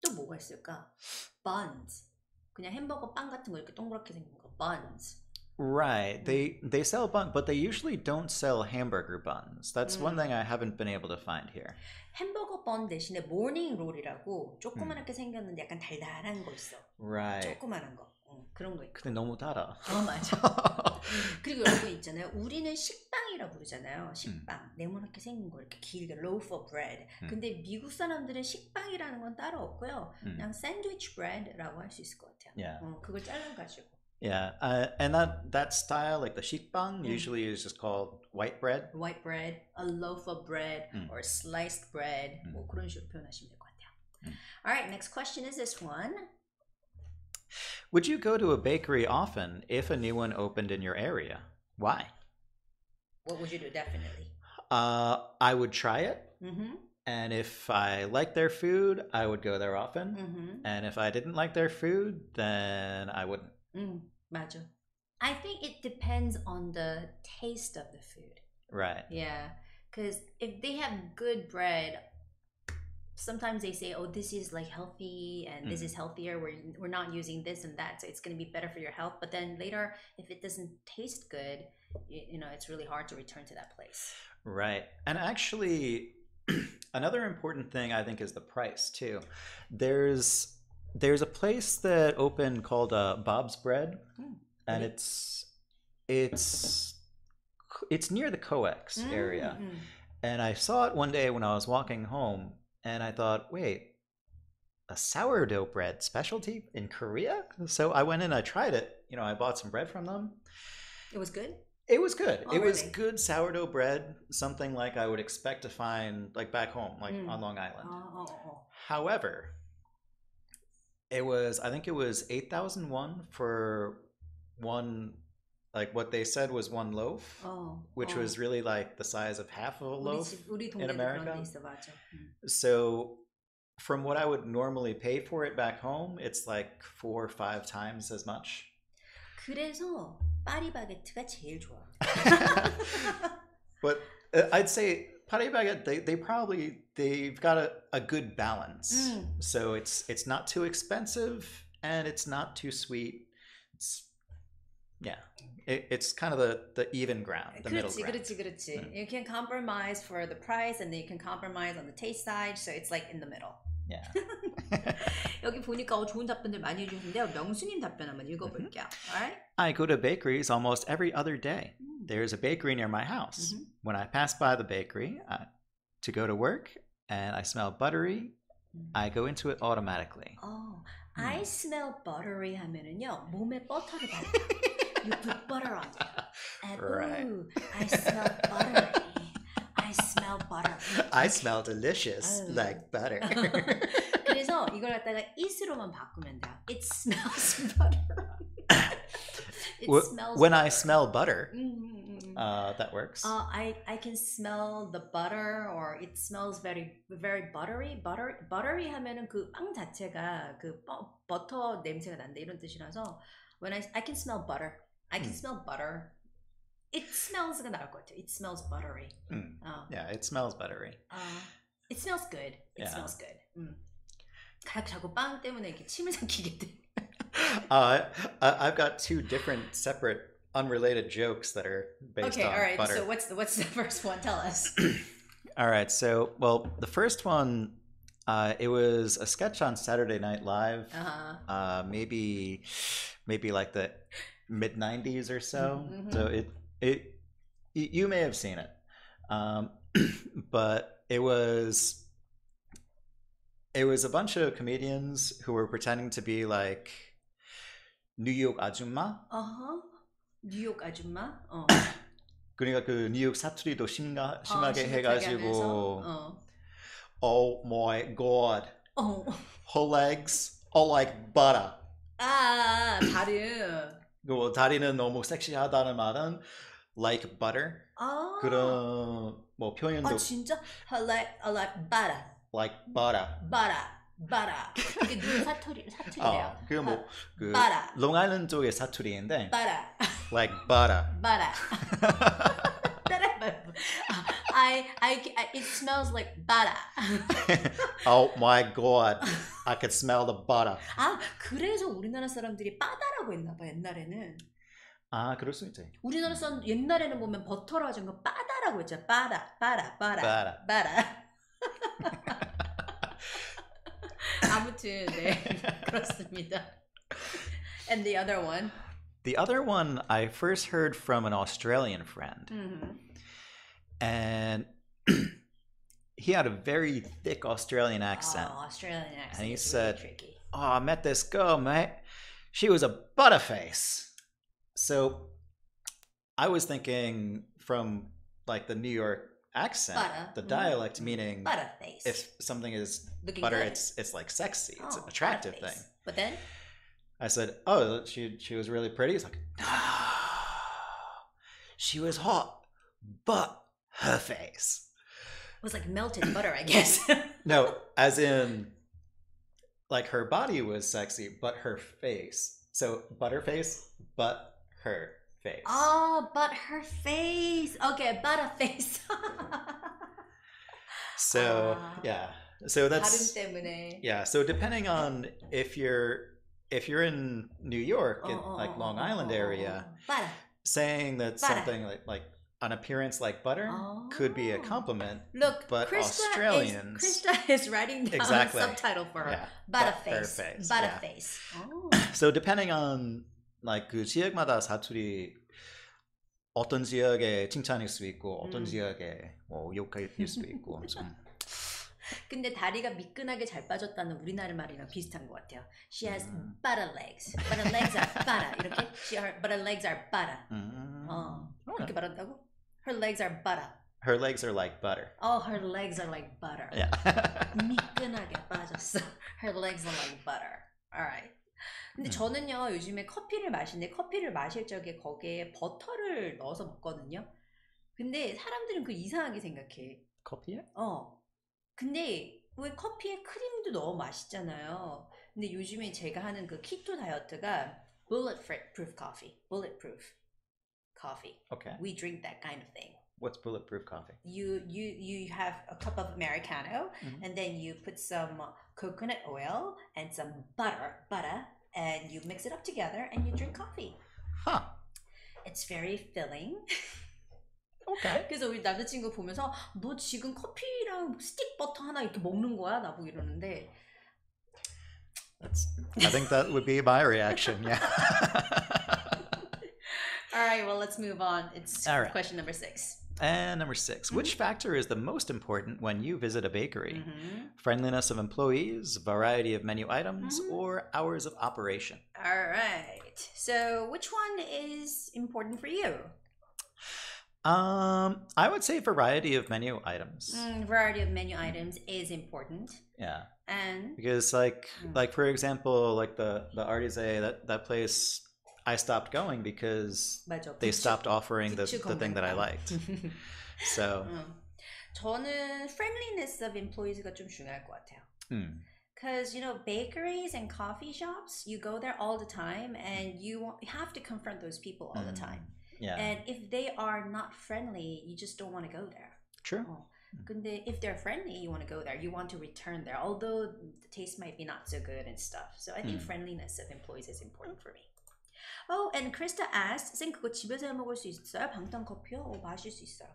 또 뭐가 있을까? Buns. 그냥 햄버거 빵 같은 거 이렇게 동그랗게 생긴 거. buns. Right. They sell buns, but they usually don't sell hamburger buns. That's one thing I haven't been able to find here. 햄버거 번 대신에 모닝 롤이라고 조그만하게 생겼는데 약간 달달한 거 있어. Right. 조그만한 거. 그런 거 있고. 근데 너무 달아. 맞아. 그리고 여러분 있잖아요. 우리는 식빵이라 부르잖아요. 식빵. 네모나게 생긴 거 이렇게 길게 loaf of bread. 근데 미국 사람들은 식빵이라는 건 따로 없고요. 그냥 sandwich bread라고 할 수 있을 것 같아요. Yeah. 그걸 잘라가지고. Yeah, and that style, like the 식빵, usually is just called white bread. White bread, a loaf of bread, or sliced bread. 뭐 그런 식으로 표현하시면 될 것 같아요. All right, next question is this one. Would you go to a bakery often if a new one opened in your area? Why? What would you do? Definitely. I would try it. And if I liked their food, I would go there often. And if I didn't like their food, then I wouldn't. 맞아. I think it depends on the taste of the food. Right. Yeah. Because if they have good bread, sometimes they say, oh, this is like healthy and this is healthier. We're not using this and that, so it's going to be better for your health. But then later, if it doesn't taste good, you know, it's really hard to return to that place. Right. And actually, another important thing I think is the price too. There's a place that opened called Bob's Bread, and it's near the Coex area. And I saw it one day when I was walking home, and I thought, wait, a sourdough bread specialty in Korea? So I went in, I tried it. You know, I bought some bread from them. It was good? It was good. Oh, it really? was good sourdough bread, something like I would expect to find like back home, like on Long Island. However, I think it was 8,001 for one, like what they said was one loaf, which was really like the size of half of a loaf in America. So from what I would normally pay for it back home, it's like 4 or 5 times as much. 그래서 파리바게트가 제일 좋아. But I'd say 파리바게트, they've got a good balance. So it's not too expensive and it's not too sweet. It's kind of the even ground, the middle ground. 그렇지. You can compromise for the price and then you can compromise on the taste side, so it's like in the middle. Yeah. 여기 보니까 좋은 답변들 많이 해주셨는데요. 명수님 답변 한번 읽어볼게요. Alright? I go to bakeries almost every other day. There's a bakery near my house. When I pass by the bakery to go to work and I smell buttery, I go into it automatically. I smell buttery 하면은요, 몸에 버터를 발라. You put butter on it. And Right. ooh, I smell buttery. I smell butter. I smell delicious, like butter. 그래서 이걸 갖다가 it으로만 바꾸면 돼요. It smells butter. When I smell butter, that works. I can smell the butter, or it smells very very buttery. Buttery 하면은 그 빵 자체가 그 버터 냄새가 난다 이런 뜻이라서 when I can smell butter. I can smell butter. It smells가 나올 것 같아요. It smells buttery. Yeah, it smells buttery. It smells good. It smells good. 자꾸 빵 때문에 이렇게 침을 삼키게 돼. I've got 2 different, separate, unrelated jokes that are based on all right. butter. So what's the first one? Tell us. All right. So, well, the first one, it was a sketch on Saturday Night Live. Maybe like the mid '90s or so. So you may have seen it, but it was a bunch of comedians who were pretending to be like 뉴욕 아줌마. 뉴욕 아줌마. 그러니까 그 뉴욕 사투리도 심하게 해가지고. Oh my god. Her legs are like butter. 다른. 그 다리는 너무 섹시하다는 말은 like butter. 그런 뭐 표현도. 진짜? like butter. Like butter. butter. 이게 누구 사투리래요. 그 뭐 그 butter. 롱아일랜드 쪽의 사투리인데. butter. Like butter. butter. I It smells like butter. Oh my god, I could smell the butter. 아, 그래서 우리나라 사람들이 바다라고 했나 봐, 옛날에는. 아, 그럴 수 있지. 우리나라 사람 옛날에는 보면 버터로 하는 거 바다라고 했죠. 바다. 아무튼 네, 그렇습니다. And the other one? The other one I first heard from an Australian friend. And he had a very thick Australian accent. Oh, Australian accent. And he is said, really tricky. "Oh, I met this girl, mate. She was a butterface." So I was thinking from like the New York accent, the dialect, meaning butterface. if something is looking butter, good. it's like sexy. It's an attractive thing. But then I said, "Oh, she was really pretty." He's like, "No, she was hot, but her face." It was like melted butter, I guess. No, as in like her body was sexy, but her face. So butterface, but her face. Oh, but her face. Okay, butterface. So yeah, so that's 발음 때문에. yeah. So depending on if you're in New York, in like Long Island area, butter. saying that something like an appearance like butter could be a compliment. Look, but Krista Australians, Krista is writing down a subtitle for her. Yeah, butterface. Butterface. Yeah. Oh. So depending on like 그 지역마다 사투리 어떤 지역에 칭찬일 수 있고 어떤 지역에 뭐 욕일 수도 있고 좀. 근데 다리가 미끈하게 잘 빠졌다는 우리나라 말이랑 비슷한 것 같아요. She has butter legs. But her legs are butter. 이렇게? But her legs are butter. 그렇게 말한다고? Her legs are butter. Her legs are like butter. Oh, her legs are like butter. Yeah. 미끈하게 빠졌어. Her legs are like butter. Alright. 근데 저는요 요즘에 커피를 마시는데 커피를 마실 적에 거기에 버터를 넣어서 먹거든요. 근데 사람들은 그 이상하게 생각해. 커피에? 근데 왜 커피에 크림도 넣어 맛있잖아요. 근데 요즘에 제가 하는 그 키토 다이어트가 bulletproof coffee. Bulletproof coffee. Okay. We drink that kind of thing. What's bulletproof coffee? You have a cup of Americano and then you put some coconut oil and some butter and you mix it up together and you drink coffee. Huh. It's very filling. Okay. 그래서 우리 남자친구 보면서 너 지금 커피랑 스틱 버터 하나 이렇게 먹는 거야? 나보고 이러는데 I think that would be my reaction. Yeah. All right, well, let's move on. It's question number 6. And number 6, which factor is the most important when you visit a bakery? Friendliness of employees, variety of menu items, or hours of operation? All right. So which one is important for you? I would say variety of menu items. Variety of menu items is important. Yeah. And because like for example, like the Artise, that place, I stopped going because they stopped offering the thing that I liked. So 저는 friendliness of employees가 좀 중요할 것 같아요. Because, you know, bakeries and coffee shops, you go there all the time and you have to confront those people all the time. Yeah. And if they are not friendly, you just don't want to go there. True. 근데 if they're friendly, you want to go there. You want to return there, although the taste might be not so good and stuff. So I think friendliness of employees is important for me. Oh, and Krista asked, 쌤 그거 집에서 해 먹을 수 있어요? 방탄 커피요? 마실 수 있어요.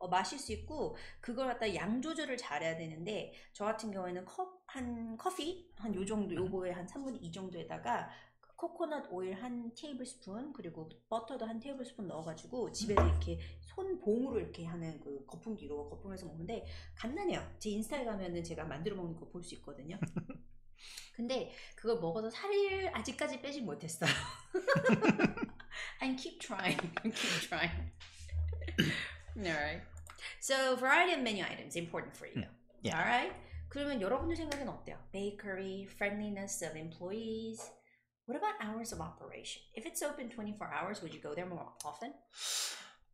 마실 수 있고 그걸 갖다 양 조절을 잘해야 되는데 저 같은 경우에는 커피 한 요 정도 요거에 한 3분의 2 정도에다가 코코넛 오일 한 테이블스푼 그리고 버터도 한 테이블스푼 넣어가지고 집에서 이렇게 손봉으로 이렇게 하는 그 거품기로 거품해서 먹는데 간단해요. 제 인스타에 가면은 제가 만들어 먹는 거 볼 수 있거든요. 근데 그걸 먹어서 살을 아직까지 빼지 못했어요. And keep trying. Alright. So variety of menu items important for you. Yeah. Alright. 그러면 여러분들 생각은 어때요? Bakery, friendliness of employees. What about hours of operation? If it's open 24 hours, would you go there more often?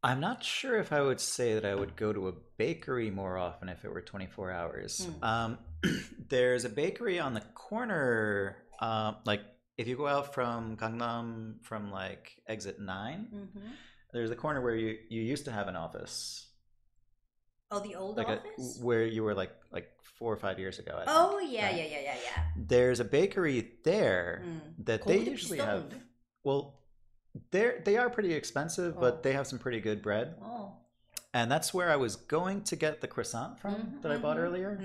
I'm not sure if I would say that I would go to a bakery more often if it were 24 hours. There's a bakery on the corner, like if you go out from Gangnam from like exit 9, there's a corner where you used to have an office. Oh, the old like office? Where you were like 4 or 5 years ago. I think, yeah, right? yeah. There's a bakery there that they usually have. Well, they are pretty expensive, but they have some pretty good bread. And that's where I was going to get the croissant from that I bought earlier.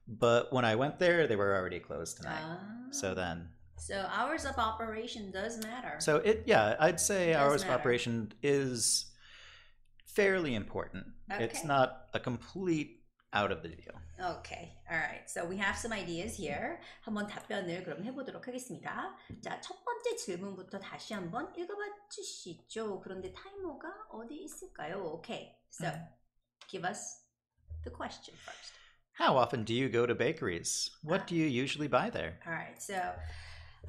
But when I went there, they were already closed tonight. So hours of operation does matter. So I'd say hours of operation is fairly important. Okay. It's not a complete out of the deal. Okay, alright. So we have some ideas here. 한번 답변을 그럼 해보도록 하겠습니다. 자, 첫 번째 질문부터 다시 한번 읽어봐 주시죠. 그런데 타이머가 어디 있을까요? Okay, so give us the question first. How often do you go to bakeries? What do you usually buy there? Alright, so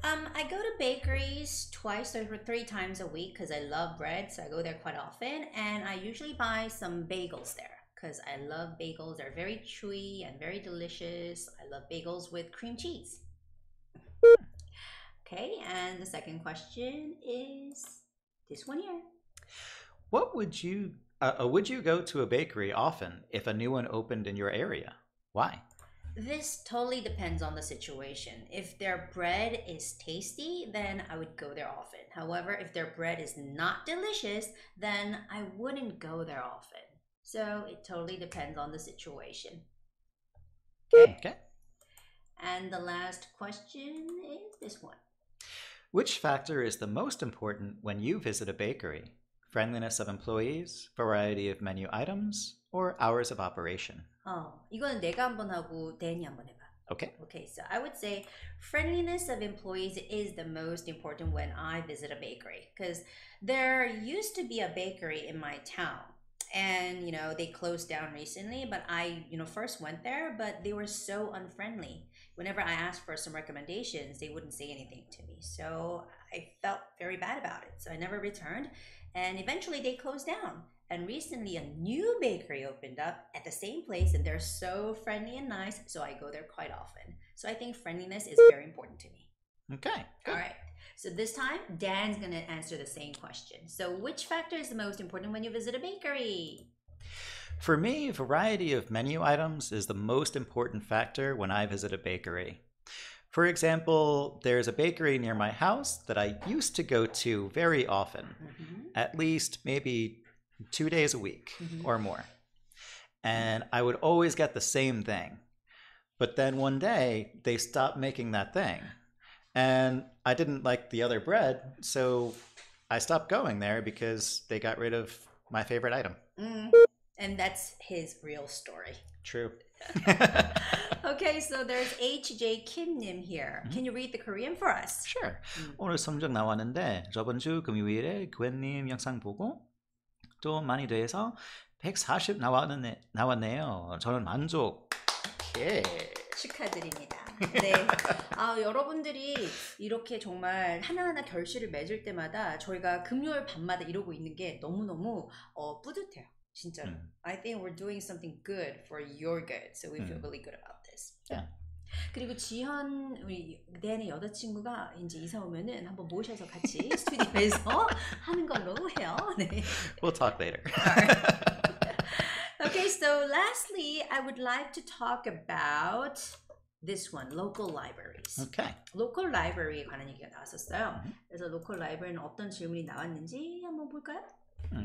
I go to bakeries twice or 3 times a week because I love bread, so I go there quite often, and I usually buy some bagels there because I love bagels. They're very chewy and very delicious. I love bagels with cream cheese. Okay, and the second question is this one here. What would you go to a bakery often if a new one opened in your area? Why? This totally depends on the situation. If their bread is tasty, then I would go there often. However, if their bread is not delicious, then I wouldn't go there often. So it totally depends on the situation. Okay. And the last question is this one. Which factor is the most important when you visit a bakery? Friendliness of employees, variety of menu items, or hours of operation? 이거는 내가 한번 하고 댄이 한번 해봐. Okay, so I would say friendliness of employees is the most important when I visit a bakery because there used to be a bakery in my town and they closed down recently, but I first went there, but they were so unfriendly. Whenever I asked for some recommendations, they wouldn't say anything to me. So I felt very bad about it. So I never returned and eventually they closed down. And recently a new bakery opened up at the same place and they're so friendly and nice, so I go there quite often. So I think friendliness is very important to me. Okay, good. All right. So this time, Dan's going to answer the same question. So which factor is the most important when you visit a bakery? For me, variety of menu items is the most important factor when I visit a bakery. For example, there's a bakery near my house that I used to go to very often, at least maybe 2 days a week or more. And I would always get the same thing. But then one day they stopped making that thing. And I didn't like the other bread, so I stopped going there because they got rid of my favorite item. And that's his real story. True. Okay, so there's HJ Kim님 here. Can you read the Korean for us? Sure. 오늘 성적 나왔는데 저번 주 금요일에 그웬님 영상 보고 또 많이 돼서 140 나왔네요. 저는 만족. 오케이. 축하드립니다. 네. 여러분들이 이렇게 정말 하나하나 결실을 맺을 때마다 저희가 금요일 밤마다 이러고 있는 게 너무너무 뿌듯해요. 진짜로. I think we're doing something good for your good. So we feel really good about this. Yeah. 그리고 지현 우리 댄의 여자친구가 이제 이사 오면은 한번 모셔서 같이 스튜디오에서 하는 걸로 해요. 네. We'll talk later. Okay, so lastly, I would like to talk about this one, local libraries. Okay. Local library에 관한 얘기가 나왔었어요. 그래서 local library는 어떤 질문이 나왔는지 한번 볼까요?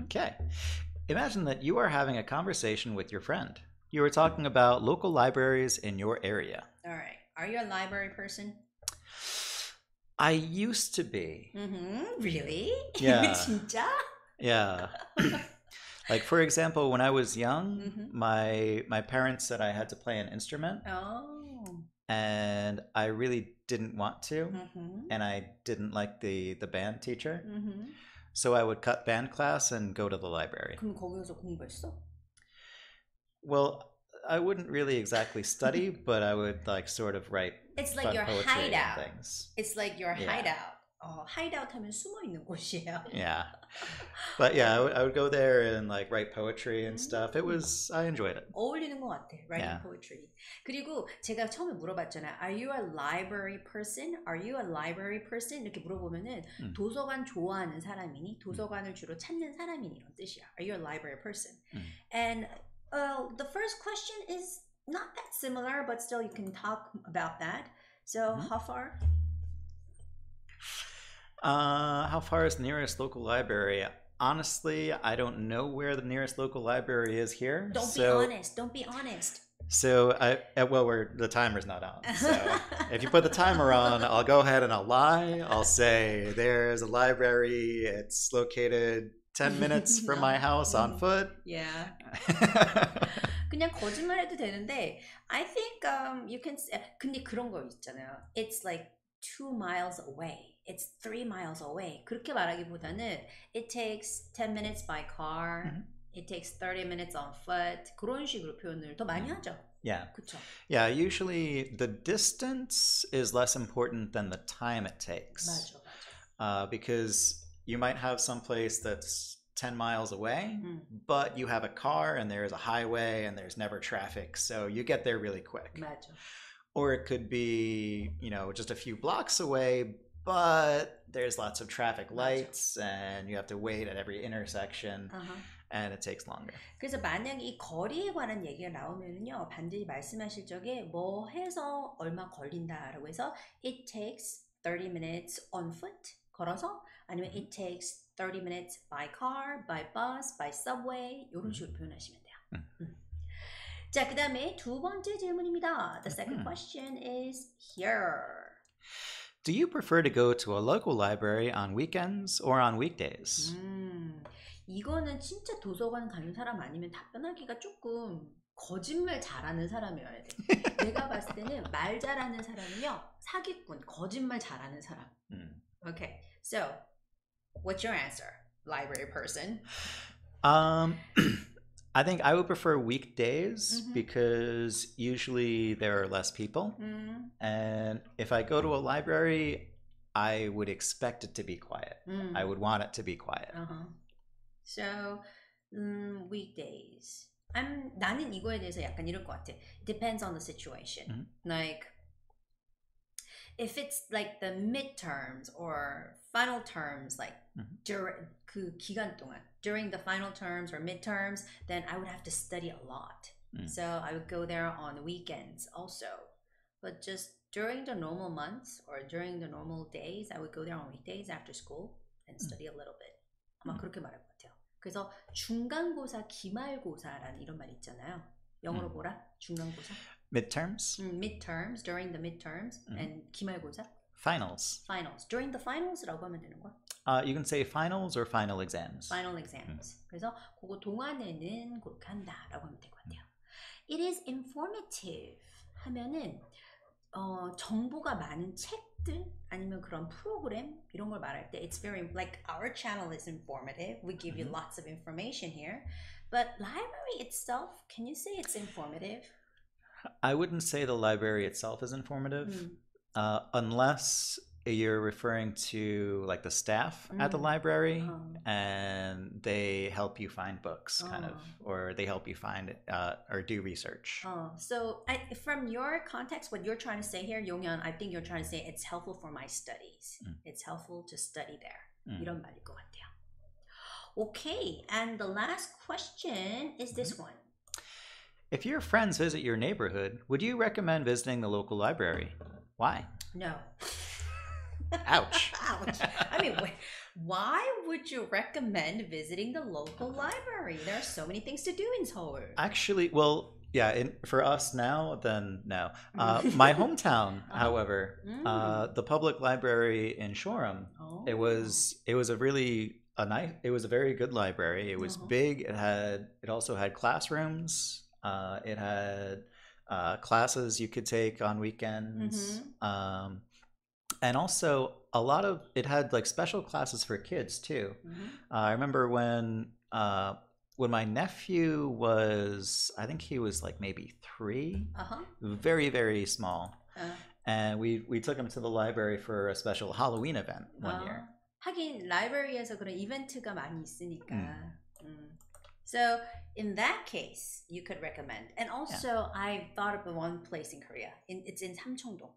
Okay. Imagine that you are having a conversation with your friend. You were talking about local libraries in your area. All right. Are you a library person? I used to be. Really? Yeah. 진짜? Yeah. Like, for example, when I was young, my parents said I had to play an instrument. Oh. And I really didn't want to. And I didn't like the band teacher. So I would cut band class and go to the library. 그럼 거기서 공부했어? Well, I wouldn't really exactly study, but I would like sort of write It's like your poetry hideout. and things. It's like your hideout. hideout 하면 숨어 있는 곳이에요. Yeah. But yeah, I would go there and like write poetry and stuff. I enjoyed it. 어울리는 것 같아. Writing poetry. 그리고 제가 처음에 물어봤잖아요. Are you a library person? Are you a library person? 이렇게 물어보면은 도서관 좋아하는 사람이니? 도서관을 주로 찾는 사람이니? 이런 뜻이야. Are you a library person? And The first question is not that similar, but still you can talk about that. So how far? How far is the nearest local library? Honestly, I don't know where the nearest local library is here. Don't be honest. Don't be honest. So, the timer's not on. So, if you put the timer on, I'll go ahead and I'll lie. I'll say there's a library. It's located 10 minutes from my house on foot. Yeah. 그냥 거짓말해도 되는데, I think you can. 근데 그런 거 있잖아요. It's like 2 miles away. It's 3 miles away. 그렇게 말하기보다는 it takes 10 minutes by car. It takes 30 minutes on foot. 그런 식으로 표현을 더 많이 하죠. Yeah. 그쵸? Yeah, usually the distance is less important than the time it takes. 맞아. Because you might have some place that's 10 miles away, but you have a car and there's a highway and there's never traffic, so you get there really quick. 맞아. Or it could be, just a few blocks away, but there's lots of traffic lights and you have to wait at every intersection. And it takes longer. 그래서 만약 이 거리에 관한 얘기가 나오면요, 반드시 말씀하실 적에 뭐 해서 얼마 걸린다라고 해서 it takes 30 minutes on foot 걸어서 아니면 it takes 30 minutes by car, by bus, by subway 이런 식으로 표현하시면 돼요. 자, 그 다음에 두 번째 질문입니다. The second question is here. Do you prefer to go to a local library on weekends or on weekdays? 이거는 진짜 도서관 가는 사람 아니면 답변하기가 조금 거짓말 잘하는 사람이어야 돼. 내가 봤을 때는 말 잘하는 사람은요, 사기꾼, 거짓말 잘하는 사람. Okay, so what's your answer, library person? I think I would prefer weekdays because usually there are less people. And if I go to a library, I would expect it to be quiet. I would want it to be quiet. So, weekdays. 나는 이거에 대해서 약간 이럴 것 같아. Depends on the situation. Like, if it's like the midterms or final terms, like 그 기간 동안, during the final terms or midterms, then I would have to study a lot. So I would go there on weekends also. But just during the normal months or during the normal days, I would go there on weekdays after school and study a little bit. 아마 그렇게 말할 것 같아요. 그래서 중간고사, 기말고사라는 이런 말 있잖아요. 영어로 뭐라? 중간고사? Midterms? Midterms, during the midterms. And 기말고사? Finals. Finals. During the finals라고 하면 되는 거야? You can say finals or final exams. Final exams. 그래서 그거 동안에는 그렇게 한다라고 하면 될 것 같아요. It is informative 하면은 정보가 많은 책들 아니면 그런 프로그램 이런 걸 말할 때 it's very like our channel is informative. We give you lots of information here. But library itself, can you say it's informative? I wouldn't say the library itself is informative unless you're referring to like the staff at the library and they help you find books kind of, or they help you find or do research. So from your context, what you're trying to say here, Yonghyun, I think you're trying to say it's helpful for my studies. It's helpful to study there. 이런 말일 것 같아요. Okay, and the last question is this one. If your friends visit your neighborhood, would you recommend visiting the local library? Why? No. Ouch. Ouch. I mean, why would you recommend visiting the local library? There are so many things to do in Seoul. Actually, well, yeah, for us now, then no. My hometown, however, the public library in Shoram, it was a very good library. It was big. It also had classrooms. It had classes you could take on weekends. And also it had like special classes for kids too. I remember when my nephew was, I think he was like maybe 3, very, very small. And we took him to the library for a special Halloween event one year. 하긴 라이브러리에서 그런 이벤트가 많이 있으니까. So in that case, you could recommend. And also, I thought of one place in Korea. It's in Samcheongdong.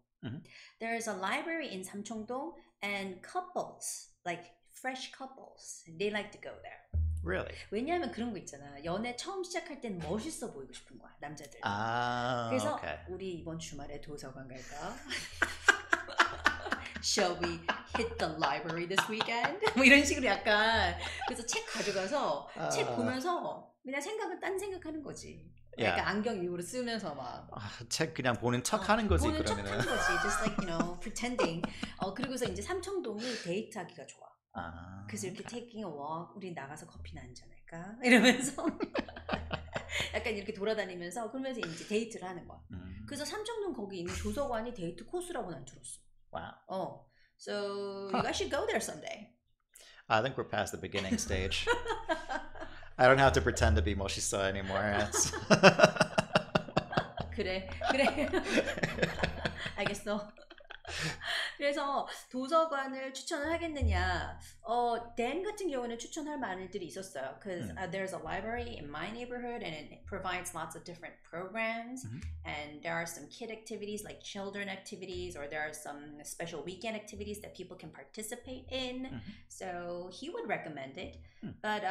There is a library in Samcheongdong, and couples, like fresh couples, they like to go there. Really? 왜냐하면 그런 거 있잖아. 연애 처음 시작할 땐 멋있어 보이고 싶은 거야, 남자들. 그래서 okay. 우리 이번 주말에 도서관 갈까? Shall we hit the library this weekend? 뭐 이런 식으로 약간 그래서 책 가져가서 책 보면서 그냥 생각은 딴 생각하는 거지. 약간 안경 일부러 쓰면서 막 책 그냥 보는 척하는 거지. 보는 척하는 거지. Just like you know, pretending. 그리고서 이제 삼청동이 데이트하기가 좋아. 그래서 이렇게 taking a walk, 우리 나가서 커피나 한잔 할까? 이러면서 약간 이렇게 돌아다니면서 그러면서 이제 데이트를 하는 거야. 그래서 삼청동 거기 있는 도서관이 데이트 코스라고 난 들었어. Wow. So you guys should go there someday. I think we're past the beginning stage. I don't have to pretend to be 멋있어 anymore. 그래. 알겠어. 그래서 도서관을 추천을 하겠느냐? Dan 같은 경우는 추천할 말들이 있었어요. Because there's a library in my neighborhood and it provides lots of different programs. And there are some kid activities like children activities, or there are some special weekend activities that people can participate in. So he would recommend it. But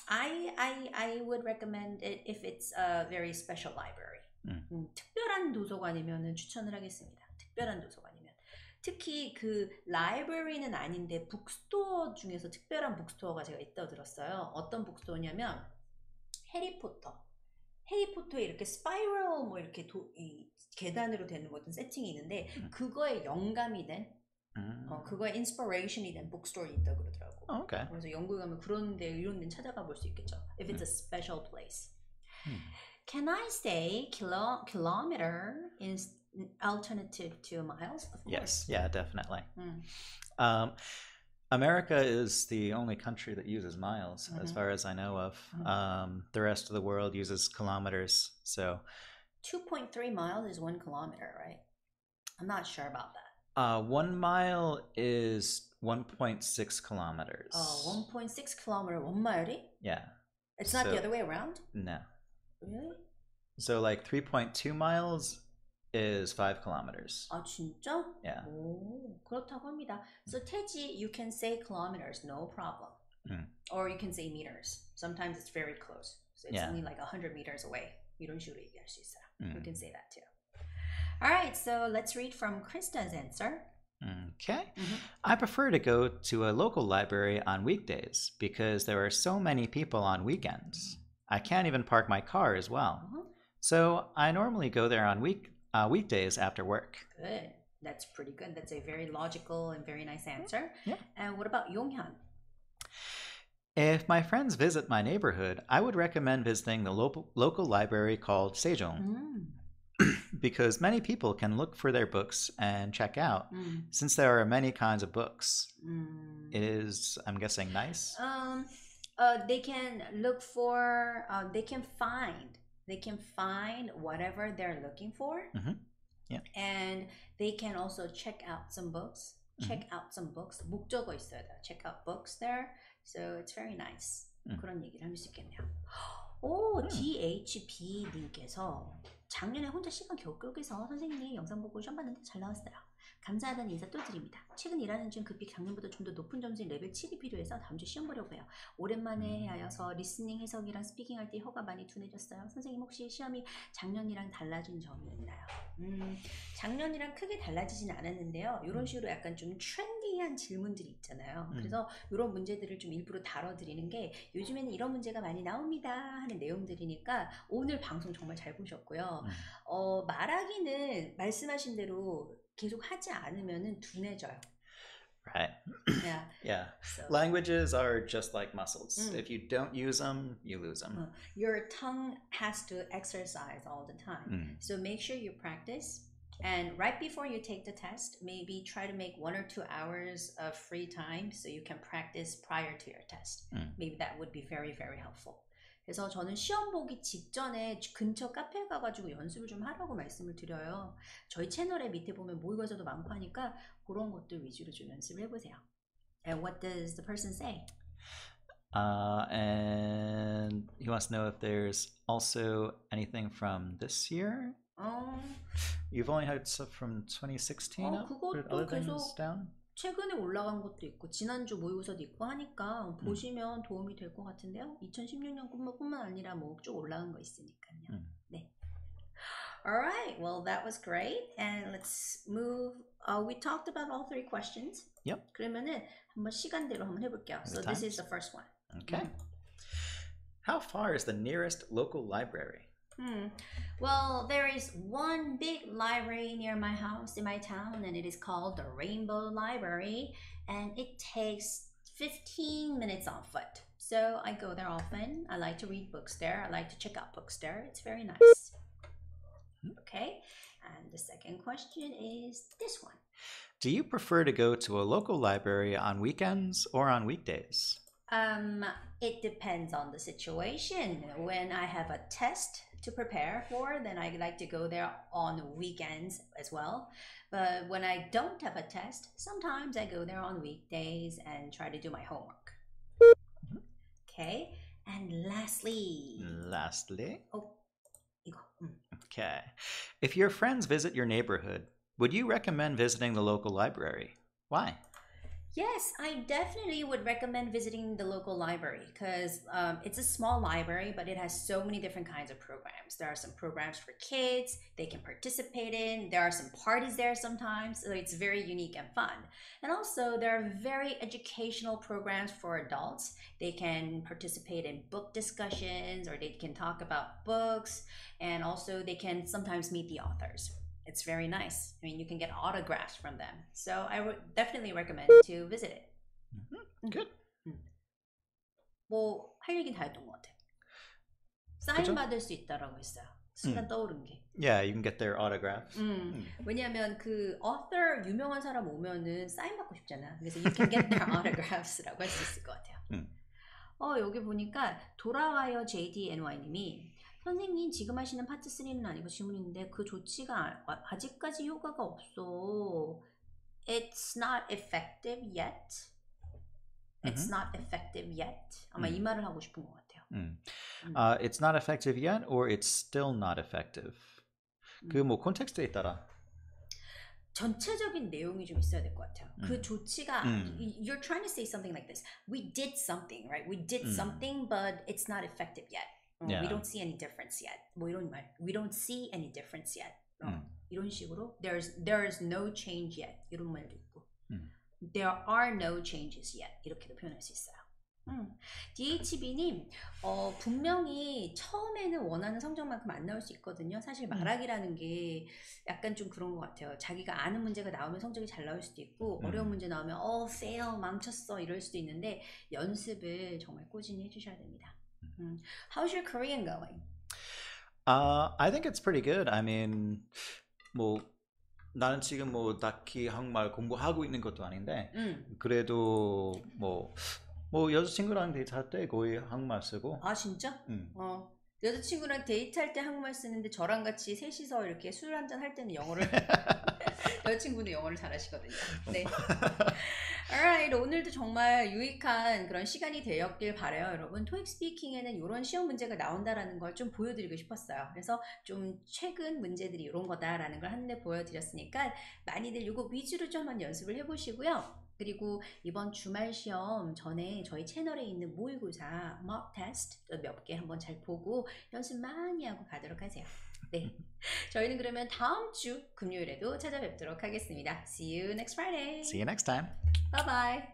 I would recommend it if it's a very special library. 특별한 도서관이면 추천을 하겠습니다. 특별한 도서관이면. 특히 그 라이브러리는 아닌데 북스토어 중에서 특별한 북스토어가 제가 있다고 들었어요. 어떤 북스토어냐면 해리포터에 이렇게 스파이럴 뭐 이렇게 이 계단으로 되는 어떤 세팅이 있는데 그거에 영감이 된 그거에 인스피레이션이 된 북스토어이 있다고 그러더라고. Okay. 그래서 영국에 가면 그런 데 이런 데는 찾아가 볼 수 있겠죠. If it's a special place. Can I say kilometer is alternative to miles? Of course. Yes, yeah, definitely. America is the only country that uses miles, as far as I know of. The rest of the world uses kilometers. So 2.3 miles is 1 kilometer, right? I'm not sure about that. 1 mile is 1.6 kilometers. 1.6 kilometer, 1 mile이? Yeah. It's not the other way around? No. Really? So like 3.2 miles is 5 kilometers. 아 진짜? Yeah. 오, 그렇다고 합니다. So 태지, you can say kilometers, no problem. Or you can say meters. Sometimes it's very close. So it's only like 100 meters away. 이런 식으로 얘기할 수 있어요. You can say that too. All right, so let's read from Krista's answer. Okay. I prefer to go to a local library on weekdays because there are so many people on weekends. I can't even park my car as well. So I normally go there on weekdays after work. Good. That's pretty good. That's a very logical and very nice answer. Yeah. And what about Yonghyun? If my friends visit my neighborhood, I would recommend visiting the local library called Sejong. Because many people can look for their books and check out, since there are many kinds of books. It is, I'm guessing, nice. They can look for, they can find whatever they're looking for. Yeah. And they can also check out some books. 목적어 있어야 돼. Check out books there. So it's very nice. 그런 얘기를 할 수 있겠네요. 오, DHB님께서 작년에 혼자 시간 겨우 끌고서 선생님 영상 보고 시험 봤는데 잘 나왔어요. 감사하다는 인사 또 드립니다. 최근 일하는 중 급히 작년보다 좀 더 높은 점수인 레벨 7이 필요해서 다음 주 시험 보려고 해요. 오랜만에 하여서 리스닝 해석이랑 스피킹 할 때 혀가 많이 둔해졌어요. 선생님 혹시 시험이 작년이랑 달라진 점이 있나요? 작년이랑 크게 달라지진 않았는데요. 이런 식으로 약간 좀 트렌디한 질문들이 있잖아요. 그래서 이런 문제들을 좀 일부러 다뤄드리는 게 요즘에는 이런 문제가 많이 나옵니다 하는 내용들이니까 오늘 방송 정말 잘 보셨고요. 말하기는 말씀하신 대로 계속 하지 않으면은 둔해져요. Right. Yeah. Yeah. So, languages are just like muscles. If you don't use them, you lose them. Your tongue has to exercise all the time. So make sure you practice. And right before you take the test, maybe try to make 1 or 2 hours of free time so you can practice prior to your test. Maybe that would be very, very helpful. 그래서 저는 시험 보기 직전에 근처 카페에 가가지고 연습을 좀 하라고 말씀을 드려요. 저희 채널에 밑에 보면 모의고사도 많고 하니까 그런 것들 위주로 좀 연습을 해보세요. And what does the person say? And he wants to know if there's also anything from this year. You've only had stuff from 2016 up? 그것도 other 계속 things down? 최근에 올라간 것도 있고 지난주 모의고사도 있고 하니까 보시면 도움이 될 것 같은데요. 2016년 뿐만 아니라 뭐 쭉 올라간 거 있으니까요. 네. Alright, well that was great. And let's move. We talked about all three questions. Yep. 그러면은 한번 시간대로 한번 해볼게요. So this is the first one. Okay. How far is the nearest local library? Well, there is one big library near my house in my town, and it is called the Rainbow Library, and it takes 15 minutes on foot. So I go there often. I like to read books there. I like to check out books there. It's very nice. Okay, and the second question is this one. Do you prefer to go to a local library on weekends or on weekdays? It depends on the situation. When I have a test to prepare for, then I like to go there on weekends as well. But when I don't have a test, sometimes I go there on weekdays and try to do my homework. Okay, and lastly. Oh, 이거. Okay. If your friends visit your neighborhood, would you recommend visiting the local library? Why? Yes, I definitely would recommend visiting the local library because it's a small library, but it has so many different kinds of programs. There are some programs for kids they can participate in. There are some parties there sometimes, so it's very unique and fun. And also, there are very educational programs for adults. They can participate in book discussions or they can talk about books, and also they can sometimes meet the authors. It's very nice. I mean, you can get autographs from them. So I would definitely recommend to visit it. Good. 뭐 할 얘기는 다 했던 것 같아요. 사인 받을 수 있다라고 했어요. 순간 떠오른 게. Yeah, you can get their autographs. 왜냐하면 그 author 유명한 사람 오면은 사인 받고 싶잖아. 그래서 you can get their autographs라고 할 수 있을 것 같아요. 여기 보니까 돌아와요 JDNY님이 선생님 지금 하시는 파트 3는 아니고 질문인데 그 조치가 아직까지 효과가 없어. It's not effective yet. It's not effective yet. 아마 이 말을 하고 싶은 것 같아요. It's not effective yet or it's still not effective. 그 뭐 콘텍스트에 따라 전체적인 내용이 좀 있어야 될 것 같아요. 그 조치가 you're trying to say something like this. We did something, right? We did something but it's not effective yet. Yeah. We don't see any difference yet. 뭐 이런 말. We don't see any difference yet. 이런 식으로 there is no change yet. 이런 말도 있고. There are no changes yet. 이렇게도 표현할 수 있어요. DHB님, 분명히 처음에는 원하는 성적만큼 안 나올 수 있거든요. 사실 말하기라는 게 약간 좀 그런 것 같아요. 자기가 아는 문제가 나오면 성적이 잘 나올 수도 있고 어려운 문제 나오면 fail, 망쳤어 이럴 수도 있는데 연습을 정말 꾸준히 해주셔야 됩니다. How's your Korean going? I think it's pretty good. I mean, 뭐 나는 지금 뭐 딱히 한국말 공부하고 있는 것도 아닌데 그래도 뭐 여자친구랑 데이트할 때 거의 한국말 쓰고. 아 진짜? 여자친구랑 데이트할 때 한국말 쓰는데 저랑 같이 셋이서 이렇게 술 한잔 할 때는 영어를 여자친구는 영어를 잘하시거든요. 네. Alright, 오늘도 정말 유익한 그런 시간이 되었길 바라요, 여러분. 토익스피킹에는 이런 시험 문제가 나온다라는 걸 좀 보여드리고 싶었어요. 그래서 좀 최근 문제들이 이런 거다라는 걸 한눈에 보여드렸으니까 많이들 이거 위주로 좀 한번 연습을 해보시고요. 그리고 이번 주말 시험 전에 저희 채널에 있는 모의고사 mock test 몇 개 한번 잘 보고 연습 많이 하고 가도록 하세요. 네, 저희는 그러면 다음 주 금요일에도 찾아뵙도록 하겠습니다. See you next Friday. See you next time. Bye bye.